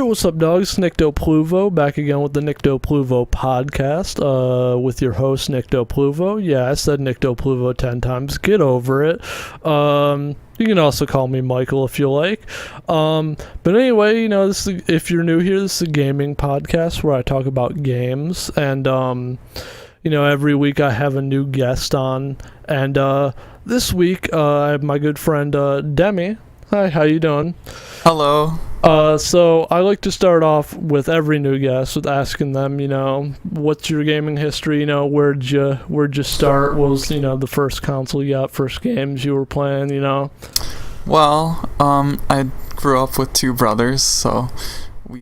Yo, what's up, dogs? Nyctopluvo, back again with the Nyctopluvo podcast, with your host, Nyctopluvo. Yeah, I said Nyctopluvo 10 times. Get over it. You can also call me Michael if you like. But anyway, if you're new here, this is a gaming podcast where I talk about games, and, every week I have a new guest on, and, this week, I have my good friend, Demi. Hi, how you doing? Hello. So I like to start off with every new guest with asking them, what's your gaming history? Where'd you start? What was, the first console you got, first games you were playing? Well, I grew up with two brothers, so we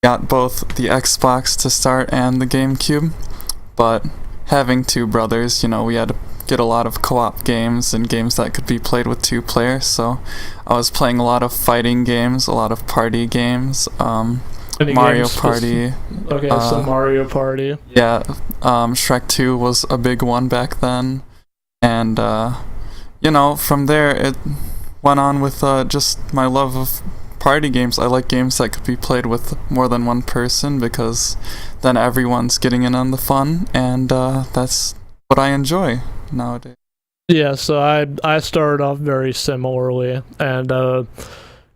got both the Xbox to start and the GameCube. But having two brothers, we had to get a lot of co-op games and games that could be played with two players, so I was playing a lot of fighting games, a lot of party games, Mario Party. Okay, so Mario Party. Yeah, Shrek 2 was a big one back then, and from there it went on with just my love of party games. I like games that could be played with more than one person, because then everyone's getting in on the fun, and that's what I enjoy nowadays. Yeah, so I started off very similarly, and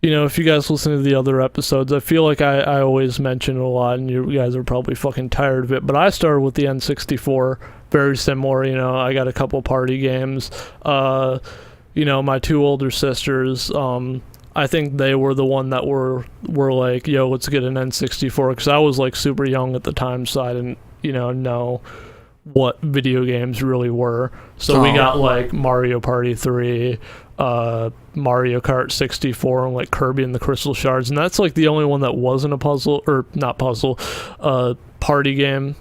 if you guys listen to the other episodes, I feel like I always mention it a lot, and you guys are probably fucking tired of it, but I started with the N64, very similar. I got a couple party games. My two older sisters, I think they were the one that were like, yo, let's get an N64, because I was like super young at the time, so I didn't know what video games really were. So we got like Mario Party 3, Mario Kart 64, and like Kirby and the Crystal Shards, and that's like the only one that wasn't a party game.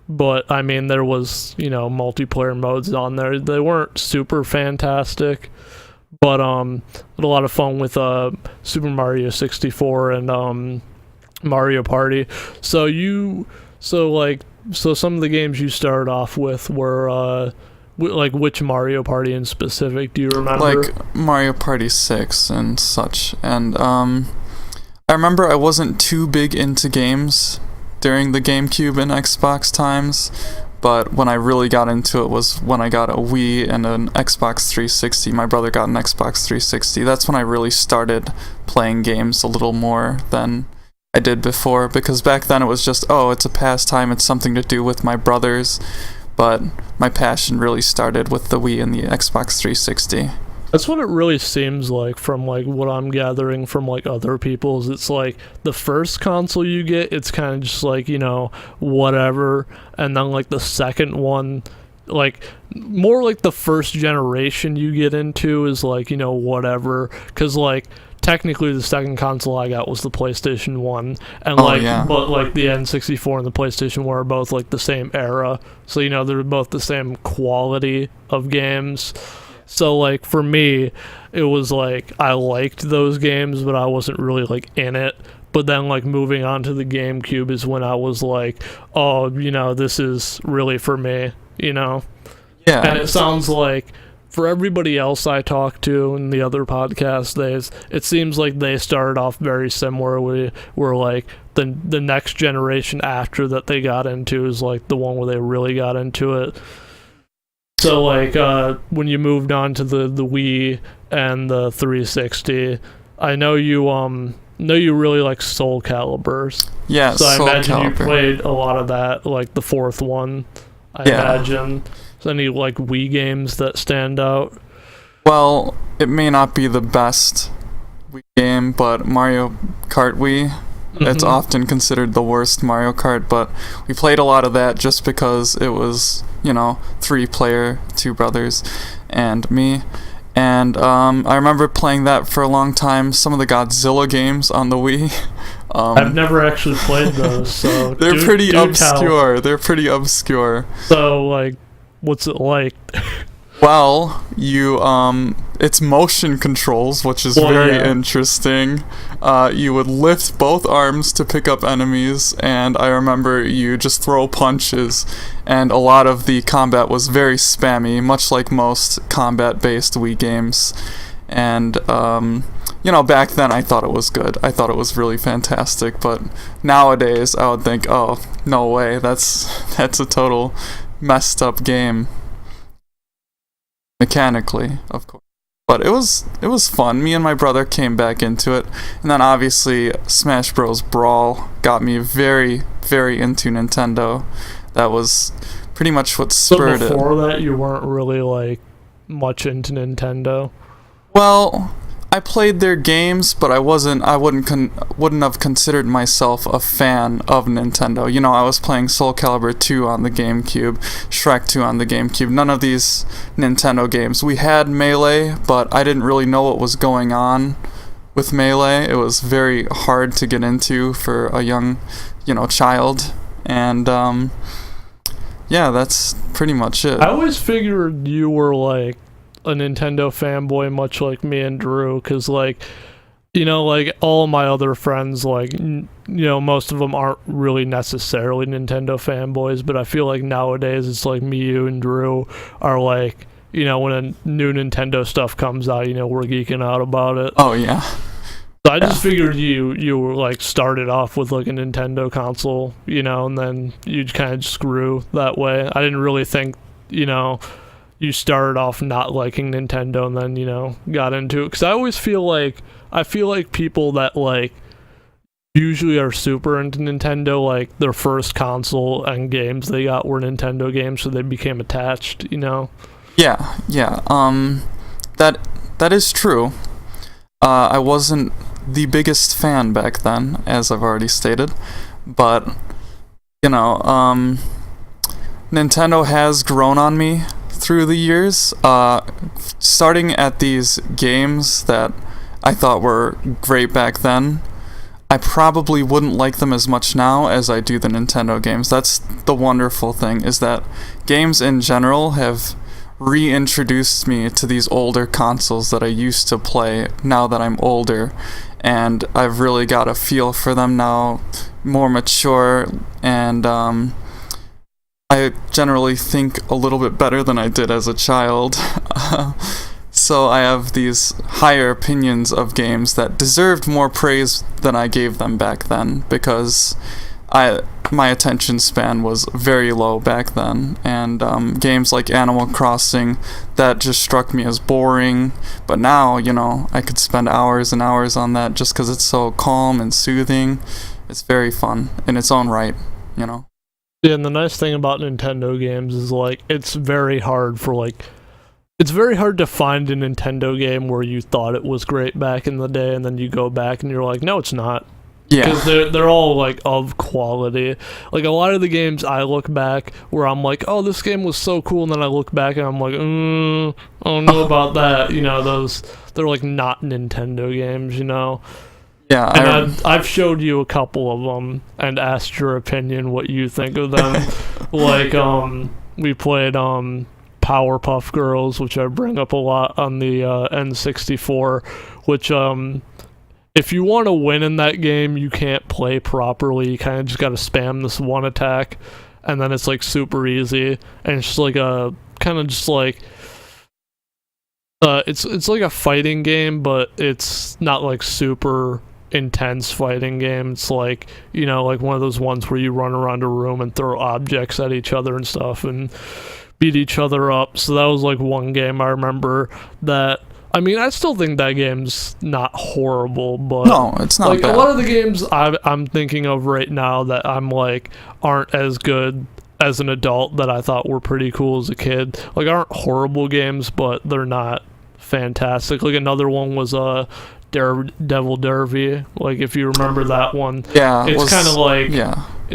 But I mean, there was multiplayer modes on there. They weren't super fantastic, but had a lot of fun with Super Mario 64 and Mario Party. So some of the games you started off with were, which Mario Party in specific, do you remember? Like Mario Party 6 and such. And I remember I wasn't too big into games during the GameCube and Xbox times, but when I really got into it was when I got a Wii and an Xbox 360. My brother got an Xbox 360. That's when I really started playing games a little more than I did before, because back then it was just, it's a pastime, it's something to do with my brothers, but my passion really started with the Wii and the Xbox 360. That's what it really seems like from like what I'm gathering from like other people's. It's like the first console you get, it's kind of just like, whatever, and then like the second one, like more like the first generation you get into is like, whatever, because like technically the second console I got was the PlayStation 1, and but like the N64 and the PlayStation 1 are both like the same era, so they're both the same quality of games. So like for me, it was like I liked those games, but I wasn't really like in it. But then like moving on to the GameCube is when I was like, this is really for me, Yeah. And it sounds like for everybody else I talked to in the other podcast days, it seems like they started off very similarly, where like the next generation after that they got into is like the one where they really got into it. So like when you moved on to the Wii and the 360, I know you really like Soul Caliburs. Yeah, so Soul I imagine Calibur. You played a lot of that, like the fourth one, I imagine. Any like Wii games that stand out? Well, it may not be the best Wii game, but Mario Kart Wii, it's often considered the worst Mario Kart, but we played a lot of that just because it was, 3-player, two brothers, and me. And I remember playing that for a long time. Some of the Godzilla games on the Wii. I've never actually played those, so they're pretty obscure. Tell. They're pretty obscure. So like, what's it like? Well, it's motion controls, which is very interesting. You would lift both arms to pick up enemies, and I remember you just throw punches, and a lot of the combat was very spammy, much like most combat-based Wii games. And back then I thought it was good. I thought it was really fantastic, but nowadays I would think, oh, no way, that's a total messed up game. Mechanically, of course. But it was fun. Me and my brother came back into it, and then obviously Smash Bros. Brawl got me very, very into Nintendo. That was pretty much what spurred it. So before that, you weren't really like much into Nintendo? Well, I played their games, but I wouldn't have considered myself a fan of Nintendo. I was playing Soul Calibur 2 on the GameCube, Shrek 2 on the GameCube, none of these Nintendo games. We had Melee, but I didn't really know what was going on with Melee. It was very hard to get into for a young, child, and yeah, that's pretty much it. I always figured you were like a Nintendo fanboy, much like me and Drew, because like all my other friends, like most of them aren't really necessarily Nintendo fanboys, but I feel like nowadays it's like me, you, and Drew are like, when a new Nintendo stuff comes out, we're geeking out about it. Oh yeah. So I just figured you were like started off with like a Nintendo console, and then you kind of just grew that way. I didn't really think, you started off not liking Nintendo and then, got into it. Because I always feel like people that like usually are super into Nintendo, like their first console and games they got were Nintendo games, so they became attached, Yeah. That is true. I wasn't the biggest fan back then, as I've already stated, but Nintendo has grown on me through the years, starting at these games that I thought were great back then. I probably wouldn't like them as much now as I do the Nintendo games. That's the wonderful thing, is that games in general have reintroduced me to these older consoles that I used to play now that I'm older, and I've really got a feel for them now, more mature, and I generally think a little bit better than I did as a child. So I have these higher opinions of games that deserved more praise than I gave them back then, because my attention span was very low back then, and games like Animal Crossing, that just struck me as boring, but now, I could spend hours and hours on that just because it's so calm and soothing. It's very fun in its own right, Yeah, and the nice thing about Nintendo games is, like, it's very hard to find a Nintendo game where you thought it was great back in the day, and then you go back and you're like, no, it's not. Yeah. Because they're all, like, of quality. Like, a lot of the games I look back where I'm like, oh, this game was so cool, and then I look back and I'm like, I don't know about that. They're, like, not Nintendo games, Yeah, and I've showed you a couple of them and asked your opinion, what you think of them. Like, we played Powerpuff Girls, which I bring up a lot on the N64, which if you want to win in that game, you can't play properly. You kind of just got to spam this one attack, and then it's like super easy, and it's just like a kind of just like it's like a fighting game, but it's not like super intense fighting game. It's like, like one of those ones where you run around a room and throw objects at each other and stuff and beat each other up. So that was like one game I remember that. I mean, I still think that game's not horrible, but no, it's not like bad. A lot of the games I'm thinking of right now that I'm like aren't as good as an adult that I thought were pretty cool as a kid. Like, aren't horrible games, but they're not fantastic. Like, another one was Devil Derby. Like, if you remember that one, yeah, it's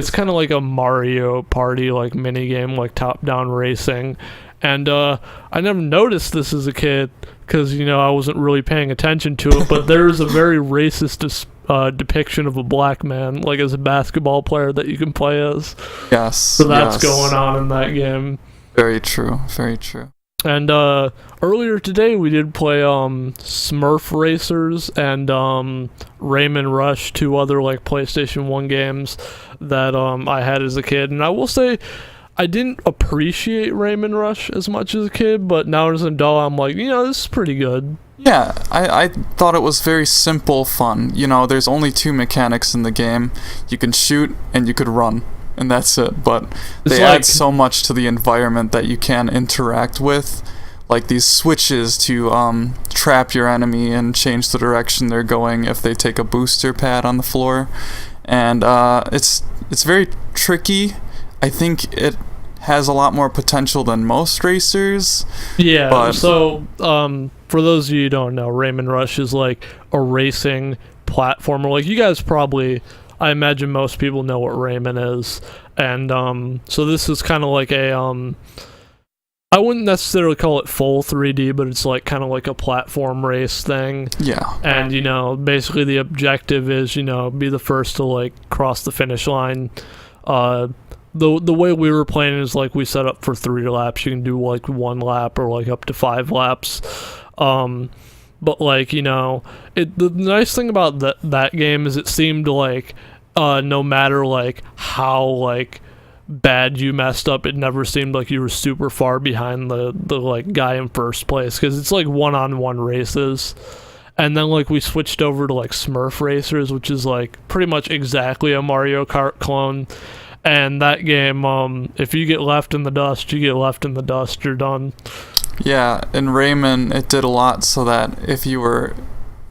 kind of like a Mario Party like mini game, like top down racing. And I never noticed this as a kid because I wasn't really paying attention to it. But there's a very racist depiction of a black man, like as a basketball player, that you can play as. Yes. So that's going on in that game. Very true. Very true. And earlier today we did play Smurf Racers and Rayman Rush, two other like PlayStation 1 games that I had as a kid. And I will say I didn't appreciate Rayman Rush as much as a kid, but now as an adult I'm like, this is pretty good. Yeah, I thought it was very simple fun. You know, there's only two mechanics in the game. You can shoot and you could run, and that's it. But they add so much to the environment that you can interact with, like these switches to trap your enemy and change the direction they're going if they take a booster pad on the floor. And it's very tricky. I think it has a lot more potential than most racers. Yeah, but so for those of you who don't know, Rayman Rush is like a racing platformer. Like, you guys probably, I imagine most people know what Rayman is. And so this is kind of like a, I wouldn't necessarily call it full 3D, but it's like kind of like a platform race thing. Yeah. And, you know, basically the objective is, you know, be the first to like cross the finish line. The way we were playing is like we set up for 3 laps. You can do like 1 lap or like up to 5 laps. But like, you know, the nice thing about that game is it seemed like no matter like how like bad you messed up, it never seemed like you were super far behind the like guy in first place, because it's like one-on-one races. And then like we switched over to like Smurf Racers, which is like pretty much exactly a Mario Kart clone. And that game, if you get left in the dust, you get left in the dust, you're done. Yeah, in Rayman, it did a lot so that if you were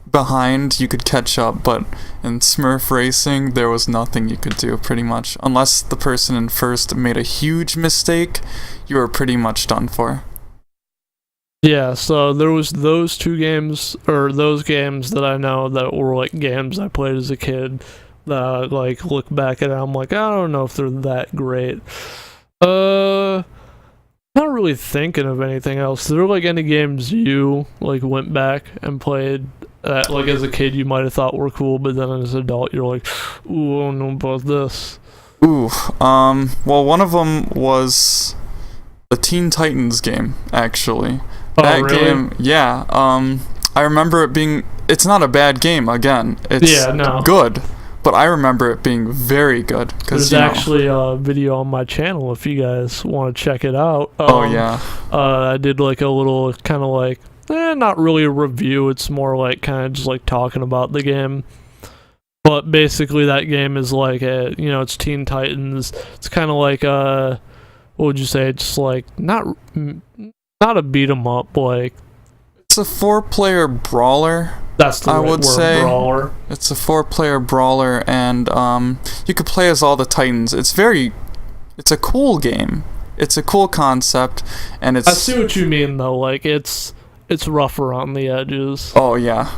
behind, you could catch up, but in Smurf Racing, there was nothing you could do, pretty much. Unless the person in first made a huge mistake, you were pretty much done for. Yeah, so there was those games that I know that were like games I played as a kid that I like look back at it, I'm like, I don't know if they're that great. Not really thinking of anything else. Is there like any games you like went back and played that like as a kid you might have thought were cool, but then as an adult you're like, ooh, I don't know about this? Ooh, well, one of them was the Teen Titans game, actually. Oh, that really? game, yeah. I remember it being, it's not a bad game, again. It's good. But I remember it being very good. There's actually a video on my channel if you guys want to check it out. Oh, yeah. I did like a little kind of like, not really a review. It's more like kind of just like talking about the game. But basically that game is like, it's Teen Titans. It's kind of like, what would you say? It's like, not a beat 'em up, like. It's a 4-player brawler. That's the right word, brawler. It's a 4-player brawler, and you could play as all the Titans. It's a cool game. It's a cool concept, and it's. I see what you mean though. Like it's rougher on the edges. Oh yeah.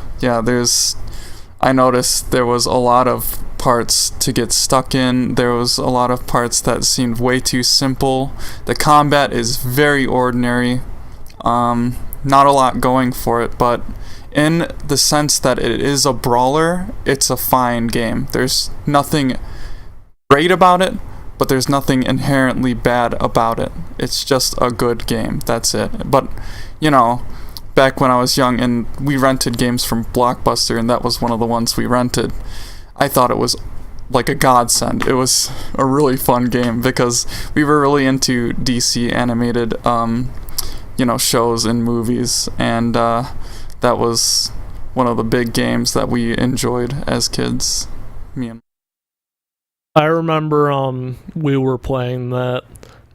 I noticed there was a lot of parts to get stuck in. There was a lot of parts that seemed way too simple. The combat is very ordinary. Not a lot going for it, but in the sense that it is a brawler, it's a fine game. There's nothing great about it, but there's nothing inherently bad about it. It's just a good game. That's it. But, back when I was young and we rented games from Blockbuster, and that was one of the ones we rented, I thought it was like a godsend. It was a really fun game because we were really into DC animated shows and movies, and that was one of the big games that we enjoyed as kids. I remember we were playing that,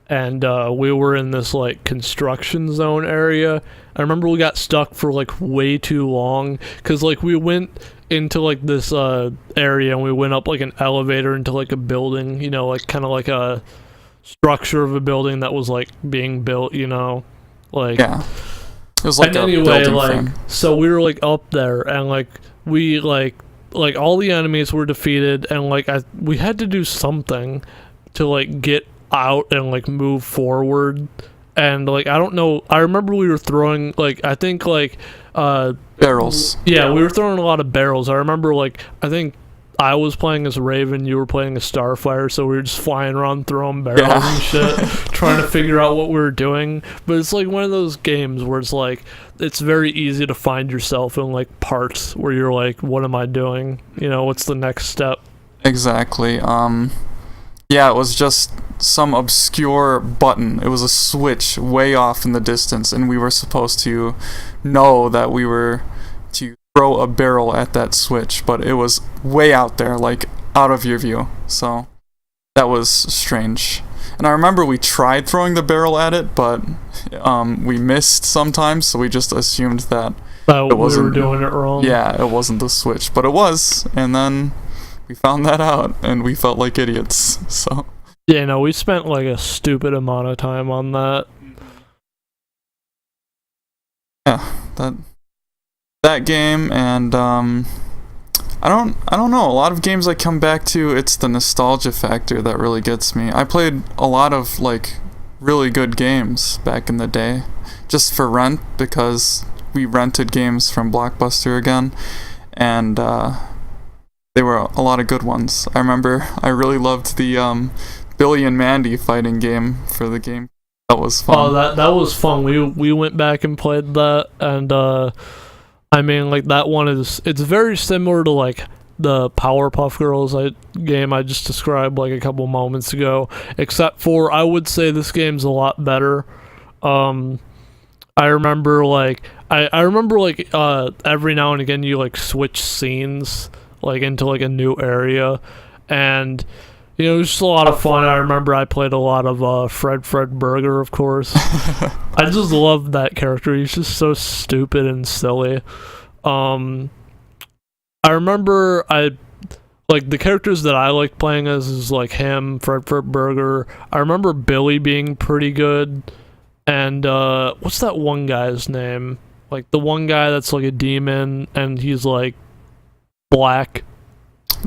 and we were in this like construction zone area. I remember we got stuck for like way too long because like we went into like this area and we went up like an elevator into like a building, like kind of like a structure of a building that was like being built, like. Yeah. It was like and a building thing. So we were like up there, and like we like all the enemies were defeated, and like we had to do something to like get out and like move forward. And like I don't know, I remember we were throwing like I think like barrels. Yeah, we were throwing a lot of barrels. I remember like I think I was playing as Raven, you were playing as Starfire, so we were just flying around throwing barrels and shit, trying to figure out what we were doing. But it's like one of those games where it's like, it's very easy to find yourself in like parts where you're like, what am I doing? What's the next step? Exactly. Yeah, it was just some obscure button. It was a switch way off in the distance, and we were supposed to know that we were to throw a barrel at that switch, but it was way out there, like out of your view. So that was strange. And I remember we tried throwing the barrel at it, but we missed sometimes, so we just assumed that it wasn't, we were doing it wrong. Yeah, it wasn't the switch, but it was, and then we found that out, and we felt like idiots. So yeah, no, we spent like a stupid amount of time on that. Yeah, that game, and I don't know. A lot of games I come back to, it's the nostalgia factor that really gets me. I played a lot of like really good games back in the day, just for rent, because we rented games from Blockbuster again, and they were a lot of good ones. I remember I really loved the Billy and Mandy fighting game for the game. That was fun. Oh, that was fun. We went back and played that, and I mean, like, that one it's very similar to like the Powerpuff Girls game I just described like a couple moments ago, except for I would say this game's a lot better. I remember every now and again you like switch scenes like into like a new area, and you know, it was just a lot of fun. I remember I played a lot of Fred Burger, of course. I just love that character. He's just so stupid and silly. I remember like the characters that I like playing as is like him, Fred Burger. I remember Billy being pretty good. And what's that one guy's name? Like the one guy that's like a demon and he's like black.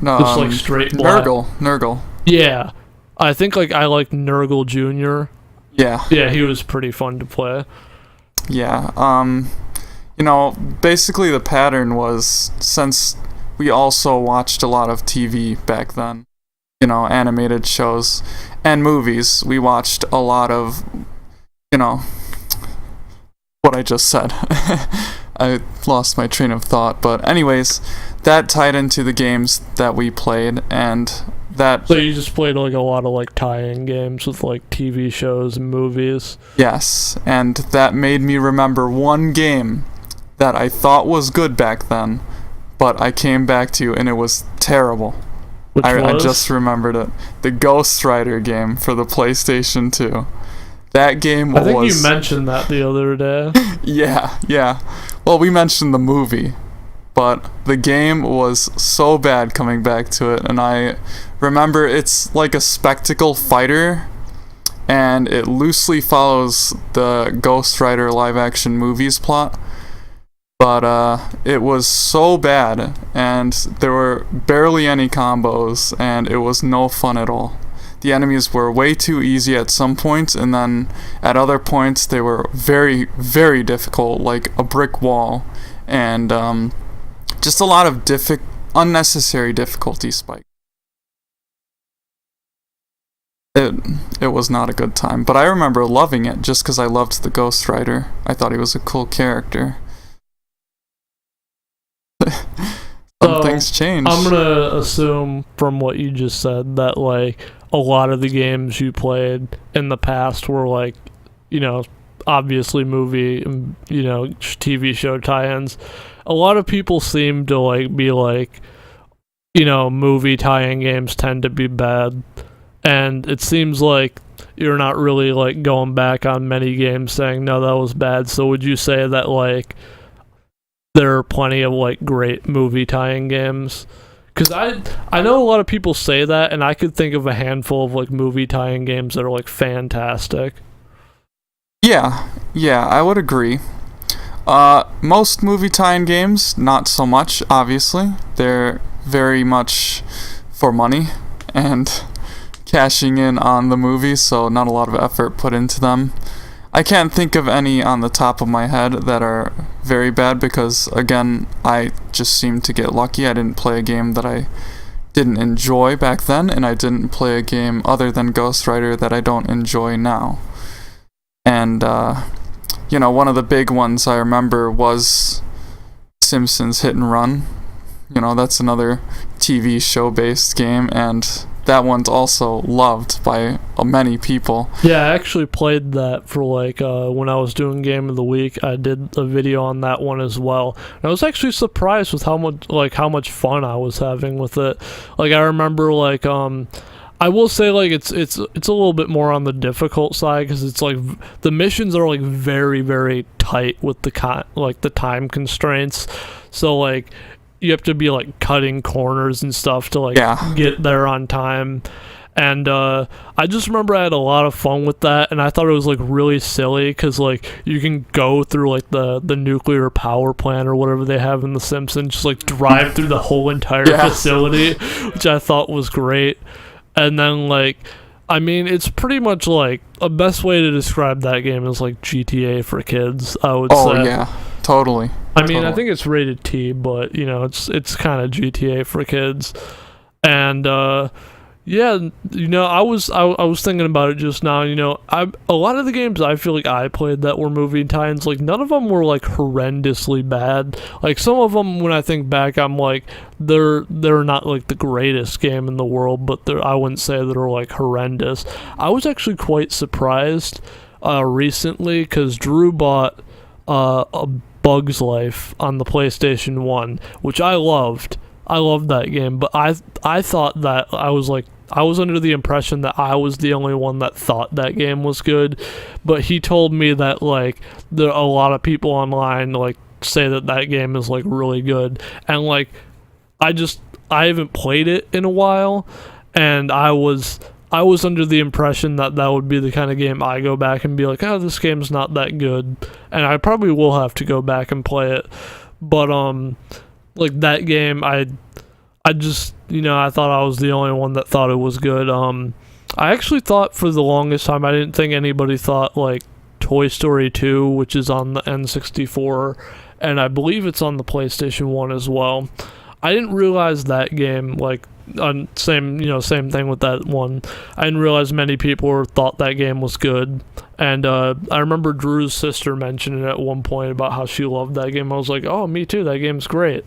No, just like straight black. Nurgle. Yeah. I think like I like Nurgle Jr. Yeah. Yeah, he was pretty fun to play. Yeah. You know, basically the pattern was, since we also watched a lot of TV back then, you know, animated shows and movies, we watched a lot of, you know, what I just said. I lost my train of thought, but anyways, that tied into the games that we played, and that... So you just played like a lot of like tie-in games with like TV shows and movies? Yes, and that made me remember one game that I thought was good back then, but I came back to and it was terrible. I just remembered it. The Ghost Rider game for the PlayStation 2. That game was... I think you mentioned that the other day. Yeah. Well, we mentioned the movie, but the game was so bad coming back to it, and I remember it's like a spectacle fighter, and it loosely follows the Ghost Rider live-action movies plot, but it was so bad, and there were barely any combos, and it was no fun at all. The enemies were way too easy at some points, and then at other points they were very, very difficult, like a brick wall, and just a lot of unnecessary difficulty spike. It was not a good time, but I remember loving it just because I loved the Ghost Rider. I thought he was a cool character. Some things changed. I'm gonna assume from what you just said that like a lot of the games you played in the past were like, you know, obviously movie, you know, TV show tie-ins. A lot of people seem to like be like, you know, movie tie-in games tend to be bad, and it seems like you're not really like going back on many games saying no, that was bad. So would you say that like there are plenty of like great movie tie-in games? Because I know a lot of people say that, and I could think of a handful of like movie tie-in games that are like fantastic. Yeah, I would agree. Most movie tie-in games, not so much, obviously. They're very much for money and cashing in on the movie, so not a lot of effort put into them. I can't think of any on the top of my head that are very bad because, again, I just seem to get lucky. I didn't play a game that I didn't enjoy back then, and I didn't play a game other than Ghost Rider that I don't enjoy now. And, you know, one of the big ones I remember was Simpsons Hit and Run. You know, that's another TV show-based game, and that one's also loved by many people. Yeah, I actually played that for like when I was doing Game of the Week. I did a video on that one as well. And I was actually surprised with how much fun I was having with it. Like I remember like I will say like it's a little bit more on the difficult side because it's like the missions are like very very tight with the time constraints. So like you have to be like cutting corners and stuff to like get there on time. And I just remember I had a lot of fun with that, and I thought it was like really silly because like you can go through like the nuclear power plant or whatever they have in The Simpsons, just like drive through the whole entire facility, which I thought was great. And then like I mean it's pretty much like a best way to describe that game is like GTA for kids, I would say. Oh yeah, totally. I mean I think it's rated T, but you know it's kind of GTA for kids. And yeah, you know, I was thinking about it just now. You know, a lot of the games I feel like I played that were movie tie-ins, like none of them were like horrendously bad. Like some of them, when I think back, I'm like they're not like the greatest game in the world, but I wouldn't say that are like horrendous. I was actually quite surprised recently because Drew bought a Bug's Life on the PlayStation 1, which I loved. I loved that game, but I thought that I was under the impression that I was the only one that thought that game was good, but he told me that like a lot of people online like say that game is like really good, and like I haven't played it in a while, and I was under the impression that would be the kind of game I go back and be like, oh, this game's not that good, and I probably will have to go back and play it, but like that game, I just, you know, I thought I was the only one that thought it was good. I actually thought for the longest time, I didn't think anybody thought like Toy Story 2, which is on the N64, and I believe it's on the PlayStation 1 as well. I didn't realize that game, like, same thing with that one. I didn't realize many people thought that game was good. And I remember Drew's sister mentioning at one point about how she loved that game. I was like, oh, me too, that game's great.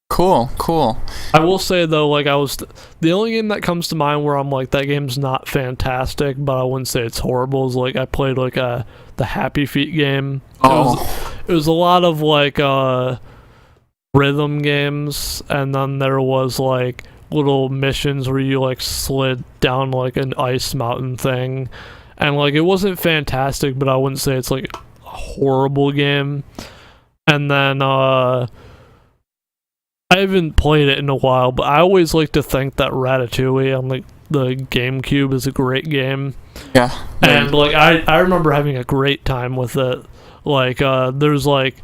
Cool. I will say, though, like, the only game that comes to mind where I'm like, that game's not fantastic, but I wouldn't say it's horrible, is, like, I played, like, the Happy Feet game. It was a lot of, like, rhythm games, and then there was, like, little missions where you, like, slid down, like, an ice mountain thing. And, like, it wasn't fantastic, but I wouldn't say it's, like, a horrible game. And then, I haven't played it in a while, but I always like to think that Ratatouille on like the GameCube is a great game. Yeah. And like I remember having a great time with it. Like there's like,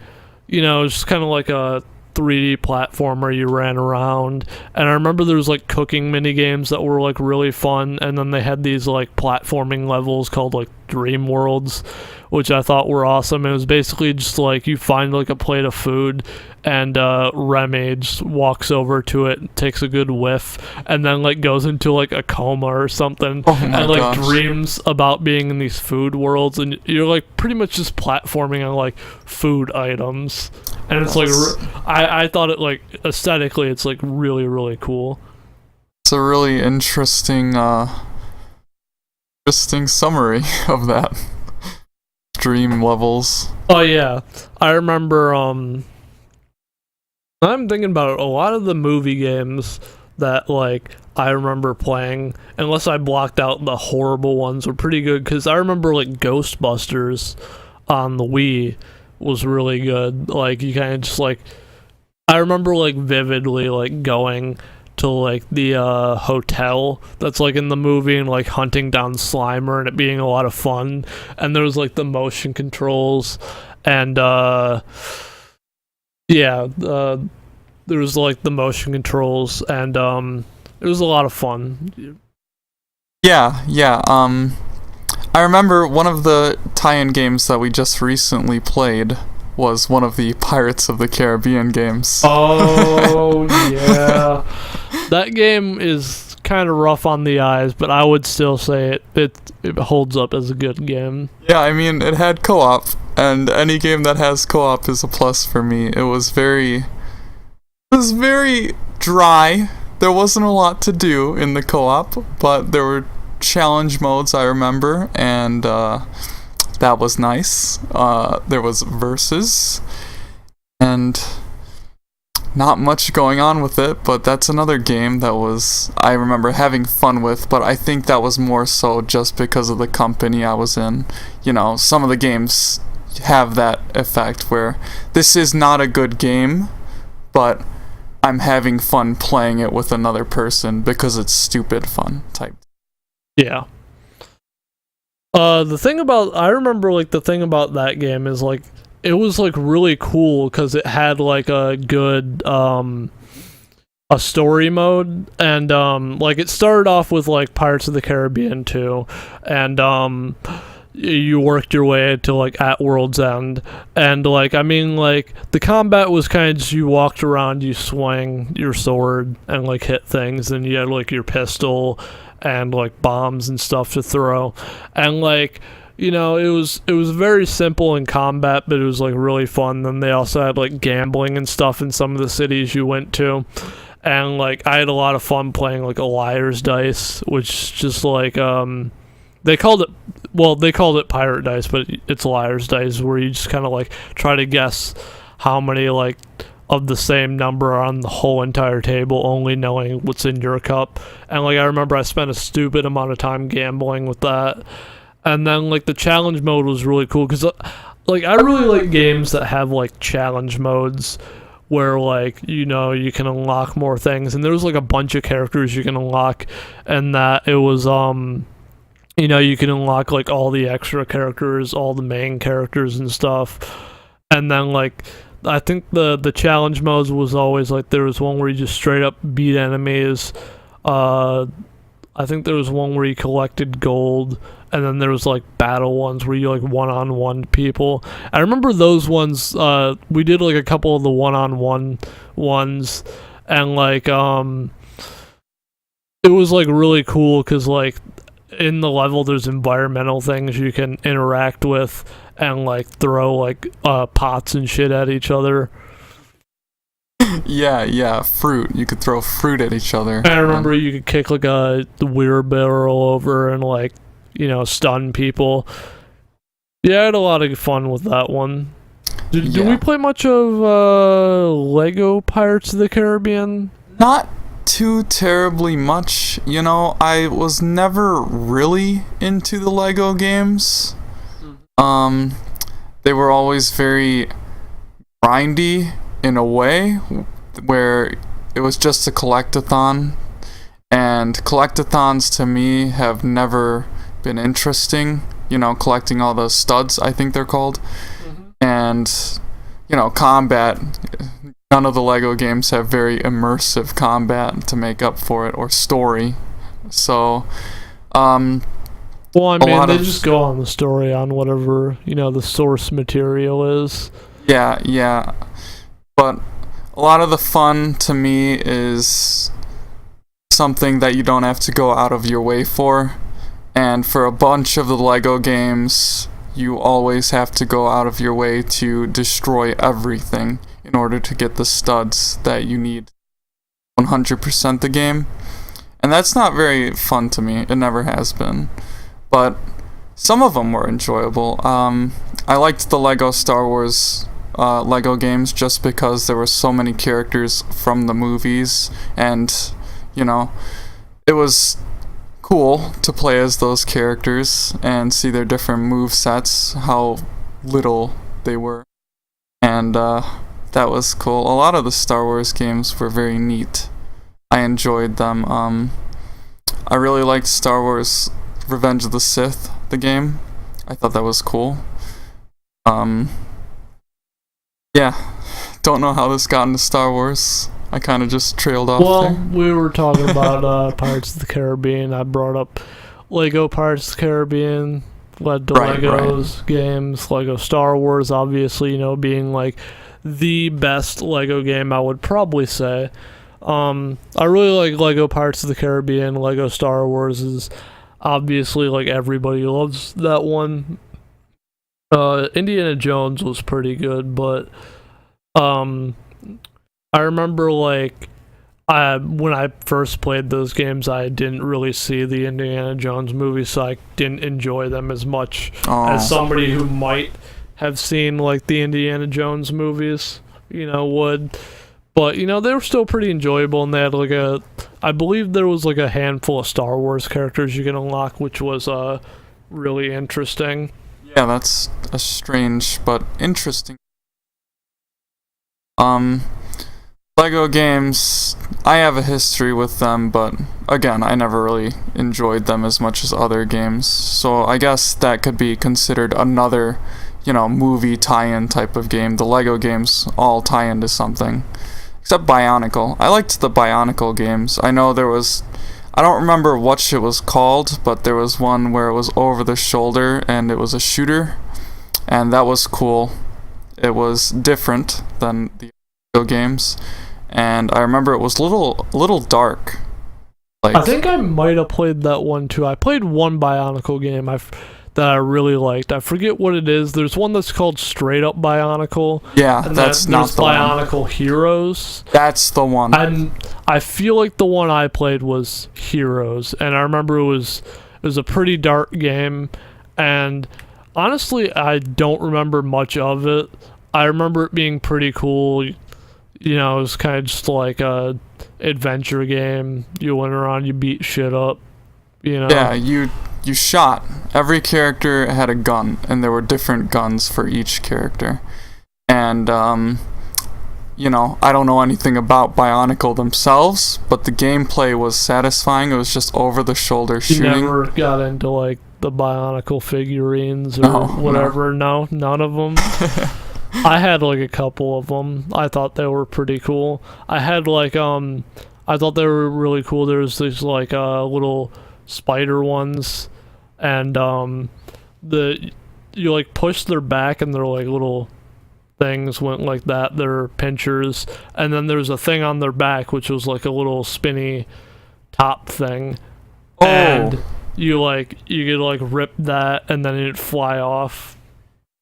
you know, it's just kind of like a 3D platformer, you ran around, and I remember there was like cooking mini games that were like really fun, and then they had these like platforming levels called like Dream Worlds, which I thought were awesome. It was basically just like you find like a plate of food, and Remy just walks over to it, takes a good whiff, and then like goes into like a coma or something, and like dreams about being in these food worlds, and you're like pretty much just platforming on like food items, and it's like I thought it like aesthetically it's like really really cool. It's a really interesting summary of that. Dream levels. Oh yeah, I remember. I'm thinking about it, a lot of the movie games that like I remember playing, unless I blocked out the horrible ones, were pretty good. Because I remember like Ghostbusters on the Wii was really good. Like you kind of just like, I remember like vividly like going to like the hotel that's like in the movie and like hunting down Slimer and it being a lot of fun, and there was like the motion controls, and there was like the motion controls, and it was a lot of fun. Yeah. I remember one of the tie-in games that we just recently played was one of the Pirates of the Caribbean games. Oh yeah. That game is kind of rough on the eyes, but I would still say it holds up as a good game. Yeah, I mean, it had co-op, and any game that has co-op is a plus for me. It was very dry, there wasn't a lot to do in the co-op, but there were challenge modes I remember, and that was nice. There was versus, and not much going on with it, but that's another game that I remember having fun with, but I think that was more so just because of the company I was in. You know, some of the games have that effect where this is not a good game, but I'm having fun playing it with another person because it's stupid fun type. Yeah. I remember like the thing about that game is like it was like really cool because it had like a good a story mode, and like it started off with like Pirates of the Caribbean 2, and you worked your way to like at World's End, and like I mean like the combat was kind of just you walked around, you swing your sword and like hit things, and you had like your pistol and like bombs and stuff to throw, and like you know it was very simple in combat, but it was like really fun. Then they also had like gambling and stuff in some of the cities you went to, and like I had a lot of fun playing like a liar's dice, which just like they called it pirate dice, but it's liar's dice, where you just kind of like try to guess how many like of the same number on the whole entire table, only knowing what's in your cup. And like I remember I spent a stupid amount of time gambling with that. And then like the challenge mode was really cool because like I really like games that have like challenge modes where like you know you can unlock more things, and there was like a bunch of characters you can unlock, and that it was you know you can unlock like all the extra characters, all the main characters and stuff. And then like I think the challenge modes was always like there was one where you just straight up beat enemies. I think there was one where you collected gold, and then there was like battle ones where you like one-on-one people. I remember those ones. We did like a couple of the one-on-one ones, and like it was like really cool because like in the level there's environmental things you can interact with and like throw like pots and shit at each other. Yeah, fruit. You could throw fruit at each other. I remember you could kick like the wheelbarrow over and like, you know, stun people. Yeah, I had a lot of fun with that one. Did we play much of Lego Pirates of the Caribbean? Not too terribly much. You know, I was never really into the Lego games. They were always very grindy in a way, where it was just a collectathon, and collectathons to me have never been interesting. You know, collecting all the studs, I think they're called. And you know, combat, none of the Lego games have very immersive combat to make up for it, or story. So well, I mean, they just go on the story on whatever, you know, the source material is. Yeah. But a lot of the fun to me is something that you don't have to go out of your way for. And for a bunch of the Lego games, you always have to go out of your way to destroy everything in order to get the studs that you need 100% the game. And that's not very fun to me. It never has been. But some of them were enjoyable. I liked the Lego Star Wars Lego games just because there were so many characters from the movies, and you know, it was cool to play as those characters and see their different move sets, how little they were, and that was cool. A lot of the Star Wars games were very neat. I enjoyed them. I really liked Star Wars Revenge of the Sith, the game. I thought that was cool. Yeah, don't know how this got into Star Wars. I kind of just trailed off there. Well, we were talking about Pirates of the Caribbean. I brought up Lego Pirates of the Caribbean, led to Legos games, Lego Star Wars, obviously, you know, being like the best Lego game, I would probably say. I really like Lego Pirates of the Caribbean. Lego Star Wars is obviously like everybody loves that one. Indiana Jones was pretty good, but I remember like when I first played those games, I didn't really see the Indiana Jones movies, so I didn't enjoy them as much as somebody who might have seen like the Indiana Jones movies, would. But they were still pretty enjoyable, and they had like I believe there was like a handful of Star Wars characters you can unlock, which was really interesting. Yeah, that's a strange but interesting. Lego games, I have a history with them, but again, I never really enjoyed them as much as other games. So I guess that could be considered another, movie tie-in type of game. The Lego games all tie into something. Except Bionicle. I liked the Bionicle games. I know I don't remember what shit was called, but there was one where it was over the shoulder and it was a shooter, and that was cool. It was different than the Lego games. And I remember it was a little dark. Like, I think I might have played that one too. I played one Bionicle game that I really liked. I forget what it is. There's one that's called Straight Up Bionicle. Yeah, that's not the one. Bionicle Heroes. That's the one. And I feel like the one I played was Heroes, and I remember it was a pretty dark game. And honestly, I don't remember much of it. I remember it being pretty cool. It was kind of just like a adventure game. You went around, you beat shit up, Yeah, you shot. Every character had a gun, and there were different guns for each character. And, I don't know anything about Bionicle themselves, but the gameplay was satisfying. It was just over-the-shoulder shooting. You never got into, like, the Bionicle figurines or whatever? No, none of them? I had like a couple of them. I thought they were pretty cool. I had like I thought they were really cool. There's these like little spider ones, and you like push their back and they're like little things went like that. They're pinchers, and then there's a thing on their back which was like a little spinny top thing, and you could like rip that and then it'd fly off.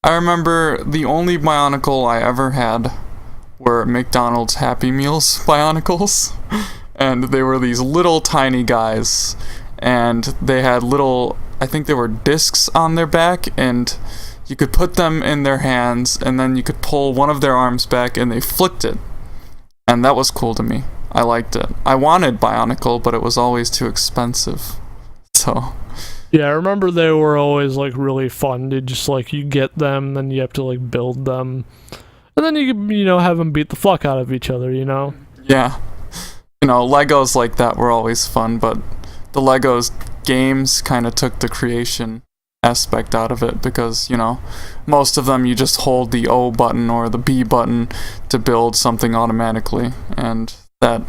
I remember the only Bionicle I ever had were McDonald's Happy Meals Bionicles, and they were these little tiny guys, and they had I think they were discs on their back, and you could put them in their hands, and then you could pull one of their arms back, and they flicked it, and that was cool to me. I liked it. I wanted Bionicle, but it was always too expensive, so... Yeah, I remember they were always like really fun to just like you get them, then you have to like build them, and then you could have them beat the fuck out of each other. Yeah, Legos like that were always fun, but the Legos games kind of took the creation aspect out of it because most of them you just hold the O button or the B button to build something automatically, and that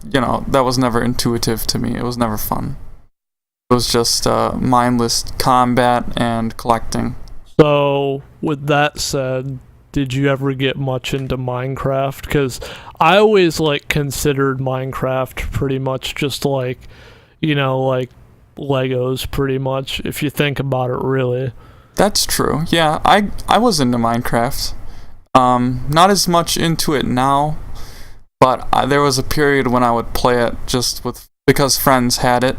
that was never intuitive to me. It was never fun. It was just mindless combat and collecting. So, with that said, did you ever get much into Minecraft? Because I always like considered Minecraft pretty much just like, like Legos pretty much, if you think about it really. That's true. Yeah, I was into Minecraft. Not as much into it now, but there was a period when I would play it just because friends had it.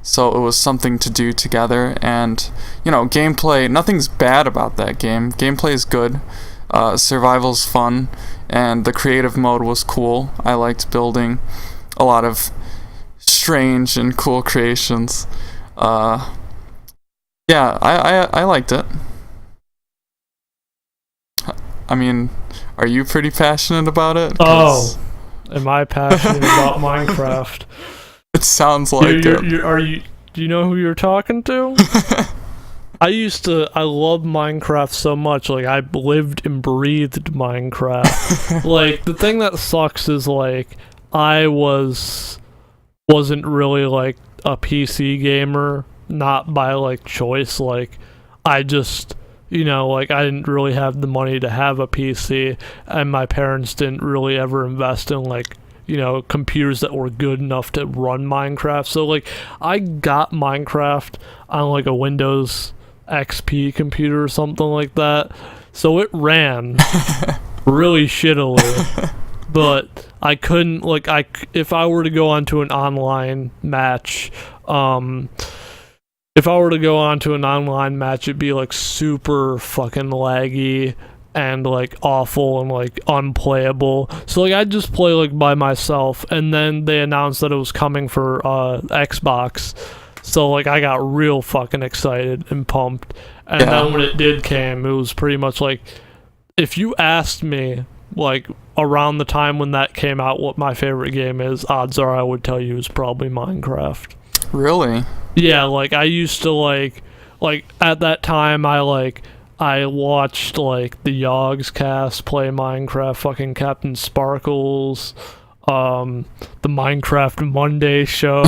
So it was something to do together, and gameplay, nothing's bad about that game. Gameplay is good, survival's fun, and the creative mode was cool. I liked building a lot of strange and cool creations. Yeah, I liked it. I mean, are you pretty passionate about it? Oh, am I passionate about Minecraft? It sounds like it. Do you know who you're talking to? I love Minecraft so much. Like, I lived and breathed Minecraft. Like, the thing that sucks is, like, I wasn't really, like, a PC gamer, not by, like, choice. Like, I just, like, I didn't really have the money to have a PC, and my parents didn't really ever invest in, like, computers that were good enough to run Minecraft. So, like, I got Minecraft on, like, a Windows XP computer or something like that. So it ran really shittily. but I couldn't, like, if I were to go onto an online match, it'd be like super fucking laggy and like awful and like unplayable. So like I'd just play like by myself, and then they announced that it was coming for Xbox. So like I got real fucking excited and pumped. And then when it did came, it was pretty much like, if you asked me like around the time when that came out what my favorite game is, odds are I would tell you it's probably Minecraft. Really? Yeah, like I used to like at that time I watched like the Yogs cast play Minecraft, fucking Captain Sparkles, the Minecraft Monday show.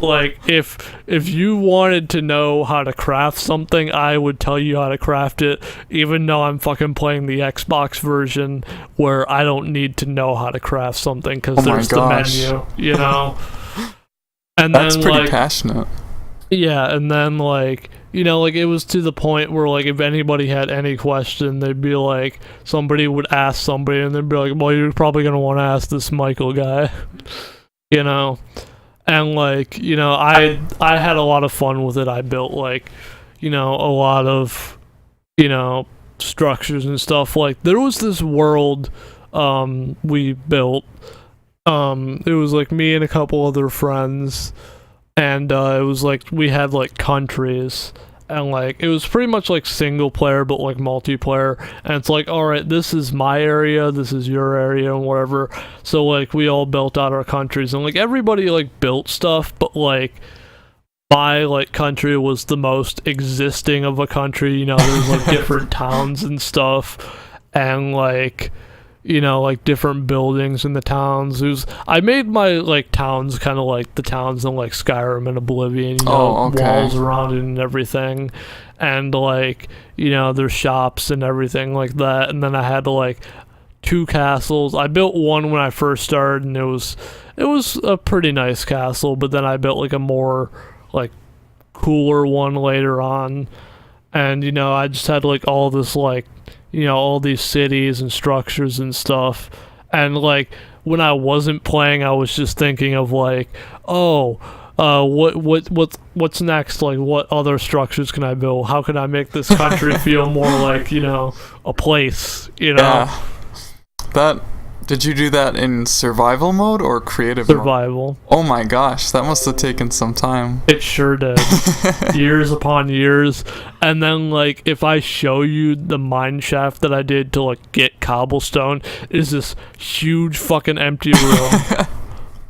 Like if you wanted to know how to craft something, I would tell you how to craft it, even though I'm fucking playing the Xbox version where I don't need to know how to craft something because there's the menu, you know. And that's then, pretty like, passionate. Yeah, and then like, you know, like it was to the point where like if anybody had any question, they'd be like, somebody would ask somebody and they'd be like, well, you're probably gonna want to ask this Michael guy. You know. And like, you know, I had a lot of fun with it. I built like, you know, a lot of, you know, structures and stuff. Like there was this world we built. It was like me and a couple other friends, and it was like we had like countries, and like it was pretty much like single player but like multiplayer, and it's like, all right, this is my area, this is your area, and whatever. So like we all built out our countries, and like everybody like built stuff, but like my like country was the most existing of a country. You know, there's like different towns and stuff, and like, you know, like different buildings in the towns. I made my like towns kind of like the towns in like Skyrim and Oblivion, you know, walls around it and everything, and like, you know, there's shops and everything like that. And then I had like 2 castles. I built one when I first started, and it was a pretty nice castle, but then I built like a more like cooler one later on. And you know, I just had like all this like, you know, all these cities and structures and stuff. And like when I wasn't playing, I was just thinking of like, what's next? Like what other structures can I build? How can I make this country feel more like, you know, a place, you know? Yeah. Did you do that in survival mode or creative survival mode? Oh my gosh, that must have taken some time. It sure did. Years upon years. And then like if I show you the mine shaft that I did to like get cobblestone, is this huge fucking empty room.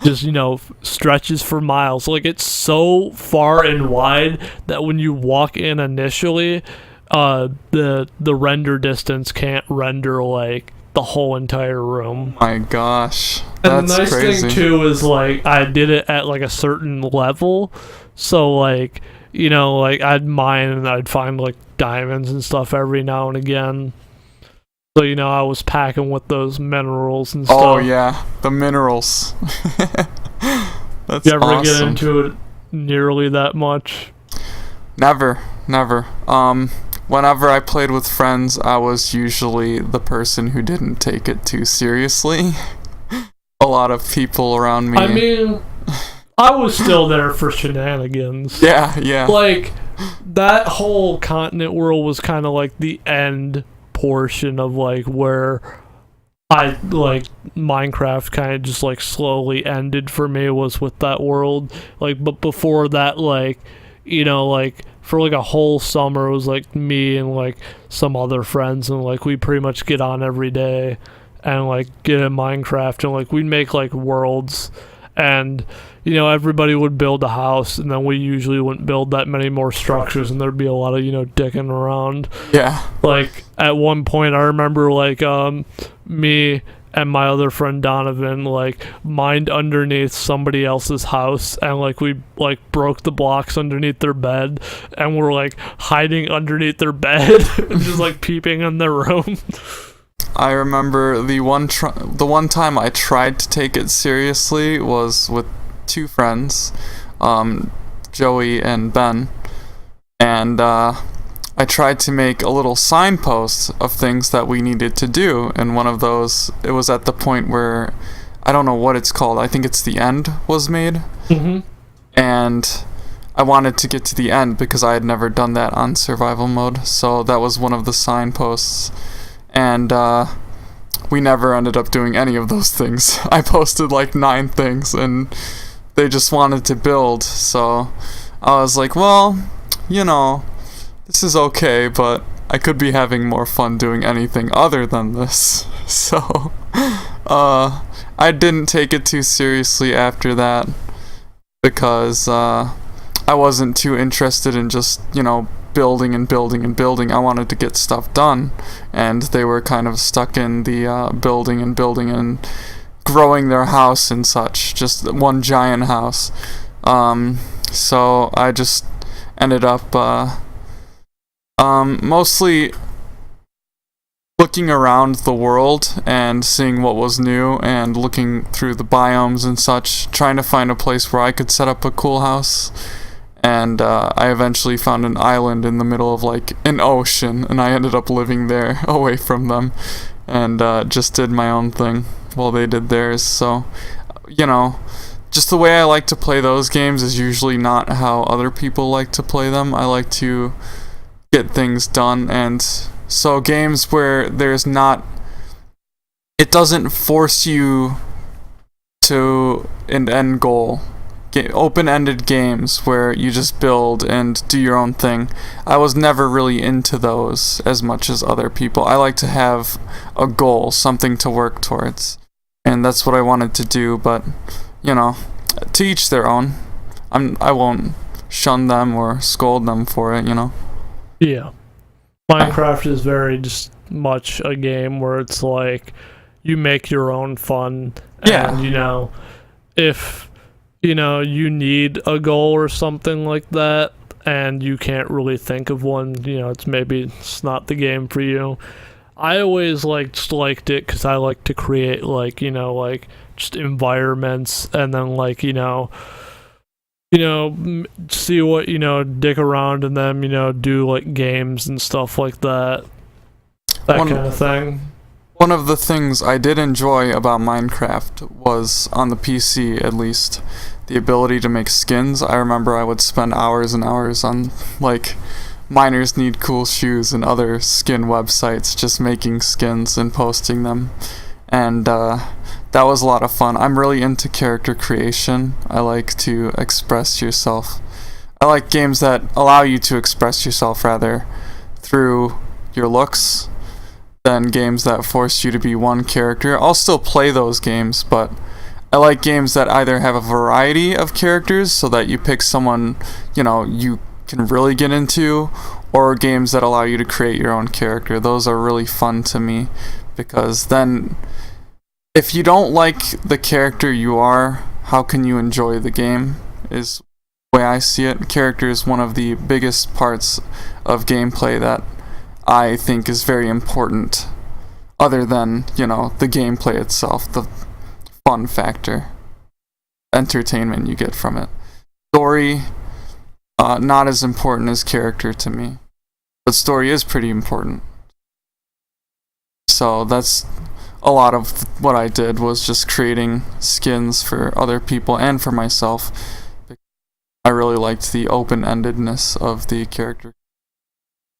Just, you know, stretches for miles. Like it's so far and wide that when you walk in initially, the render distance can't render like the whole entire room. Oh my gosh, that's crazy. And the nice thing too is like I did it at like a certain level, so like, you know, like I'd mine and I'd find like diamonds and stuff every now and again. So, you know, I was packing with those minerals and stuff. Oh yeah, the minerals. That's you ever awesome. get into it nearly that much? Never. Whenever I played with friends, I was usually the person who didn't take it too seriously. A lot of people around me. I mean, I was still there for shenanigans. Yeah. Like, that whole continent world was kind of like the end portion of like where I like Minecraft kind of just like slowly ended for me, was with that world. Like, but before that, like, you know, like for like a whole summer it was like me and like some other friends, and like we pretty much get on every day and like get in Minecraft, and like we'd make like worlds, and you know, everybody would build a house, and then we usually wouldn't build that many more structures, and there'd be a lot of, you know, dicking around. Yeah. Like at one point I remember like me and my other friend Donovan like mined underneath somebody else's house, and like we like broke the blocks underneath their bed, and we're like hiding underneath their bed and just like peeping in their room. I remember the one time I tried to take it seriously was with 2 friends, Joey and Ben, and I tried to make a little signpost of things that we needed to do, and one of those, it was at the point where, I don't know what it's called, I think it's the end was made. Mm-hmm. And I wanted to get to the end because I had never done that on survival mode, so that was one of the signposts. And we never ended up doing any of those things. I posted like 9 things, and they just wanted to build, so I was like, well, this is okay, but I could be having more fun doing anything other than this. So, I didn't take it too seriously after that, because I wasn't too interested in just, building and building and building. I wanted to get stuff done, and they were kind of stuck in the building and building and growing their house and such, just one giant house. So I just ended up mostly looking around the world and seeing what was new and looking through the biomes and such, trying to find a place where I could set up a cool house. And I eventually found an island in the middle of like an ocean, and I ended up living there away from them, and just did my own thing while they did theirs. So, just the way I like to play those games is usually not how other people like to play them. I like to get things done, and so games where it doesn't force you to an end goal. Open-ended games where you just build and do your own thing. I was never really into those as much as other people. I like to have a goal, something to work towards, and that's what I wanted to do. But to each their own. I won't shun them or scold them for it. Yeah, Minecraft is very just much a game where it's like you make your own fun, and if you need a goal or something like that, and you can't really think of one, it's not the game for you. I always liked it because I like to create just environments, and then see what, dick around in them, do like games and stuff like that. Kind of thing. One of the things I did enjoy about Minecraft was, on the PC at least, the ability to make skins. I remember I would spend hours and hours on, miners need cool shoes and other skin websites, just making skins and posting them. And that was a lot of fun. I'm really into character creation. I like to express yourself. I like games that allow you to express yourself, rather, through your looks, than games that force you to be one character. I'll still play those games, but I like games that either have a variety of characters so that you pick someone, you can really get into, or games that allow you to create your own character. Those are really fun to me, because then if you don't like the character you are, how can you enjoy the game, is the way I see it. Character is one of the biggest parts of gameplay that I think is very important, other than, the gameplay itself, the fun factor, entertainment you get from it. Story, not as important as character to me, but story is pretty important. So that's a lot of what I did, was just creating skins for other people and for myself. I really liked the open-endedness of the character.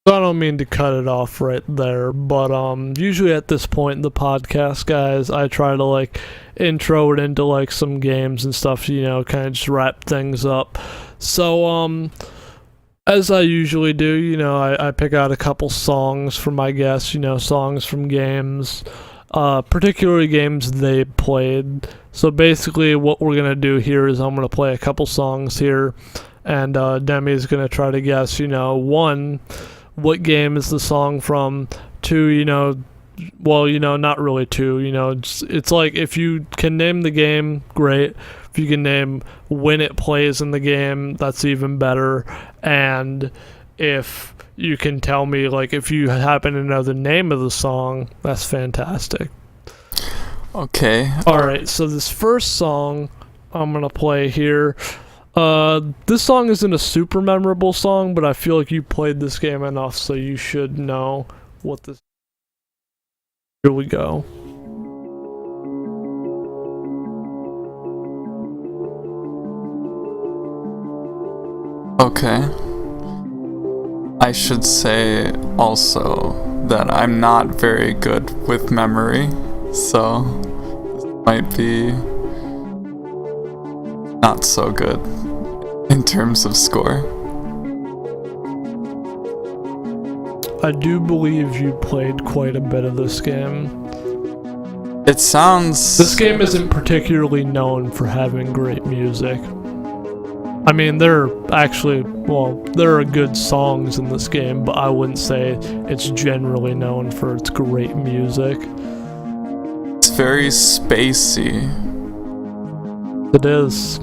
I don't mean to cut it off right there, but usually at this point in the podcast, guys, I try to intro it into some games and stuff, kind of just wrap things up. So as I usually do, I pick out a couple songs for my guests, songs from games, particularly games they played. So basically what we're going to do here is I'm going to play a couple songs here, and Demi's going to try to guess, one, what game is the song from? 2, not really 2, it's like if you can name the game, great. If you can name when it plays in the game, that's even better. And if you can tell me, if you happen to know the name of the song, that's fantastic. Okay. Alright, so this first song I'm gonna play here, This song isn't a super memorable song, but I feel like you played this game enough, so you should know what this. Here we go. Okay. I should say also that I'm not very good with memory, so this might be not so good in terms of score. I do believe you played quite a bit of this game. It sounds... This game isn't particularly known for having great music. I mean, there are good songs in this game, but I wouldn't say it's generally known for its great music. It's very spacey. It is.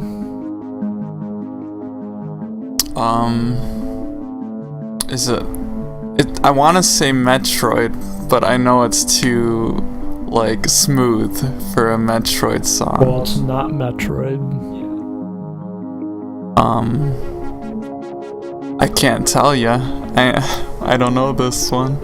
Is it... I want to say Metroid, but I know it's too, like, smooth for a Metroid song. Well, it's not Metroid. I can't tell ya. I don't know this one.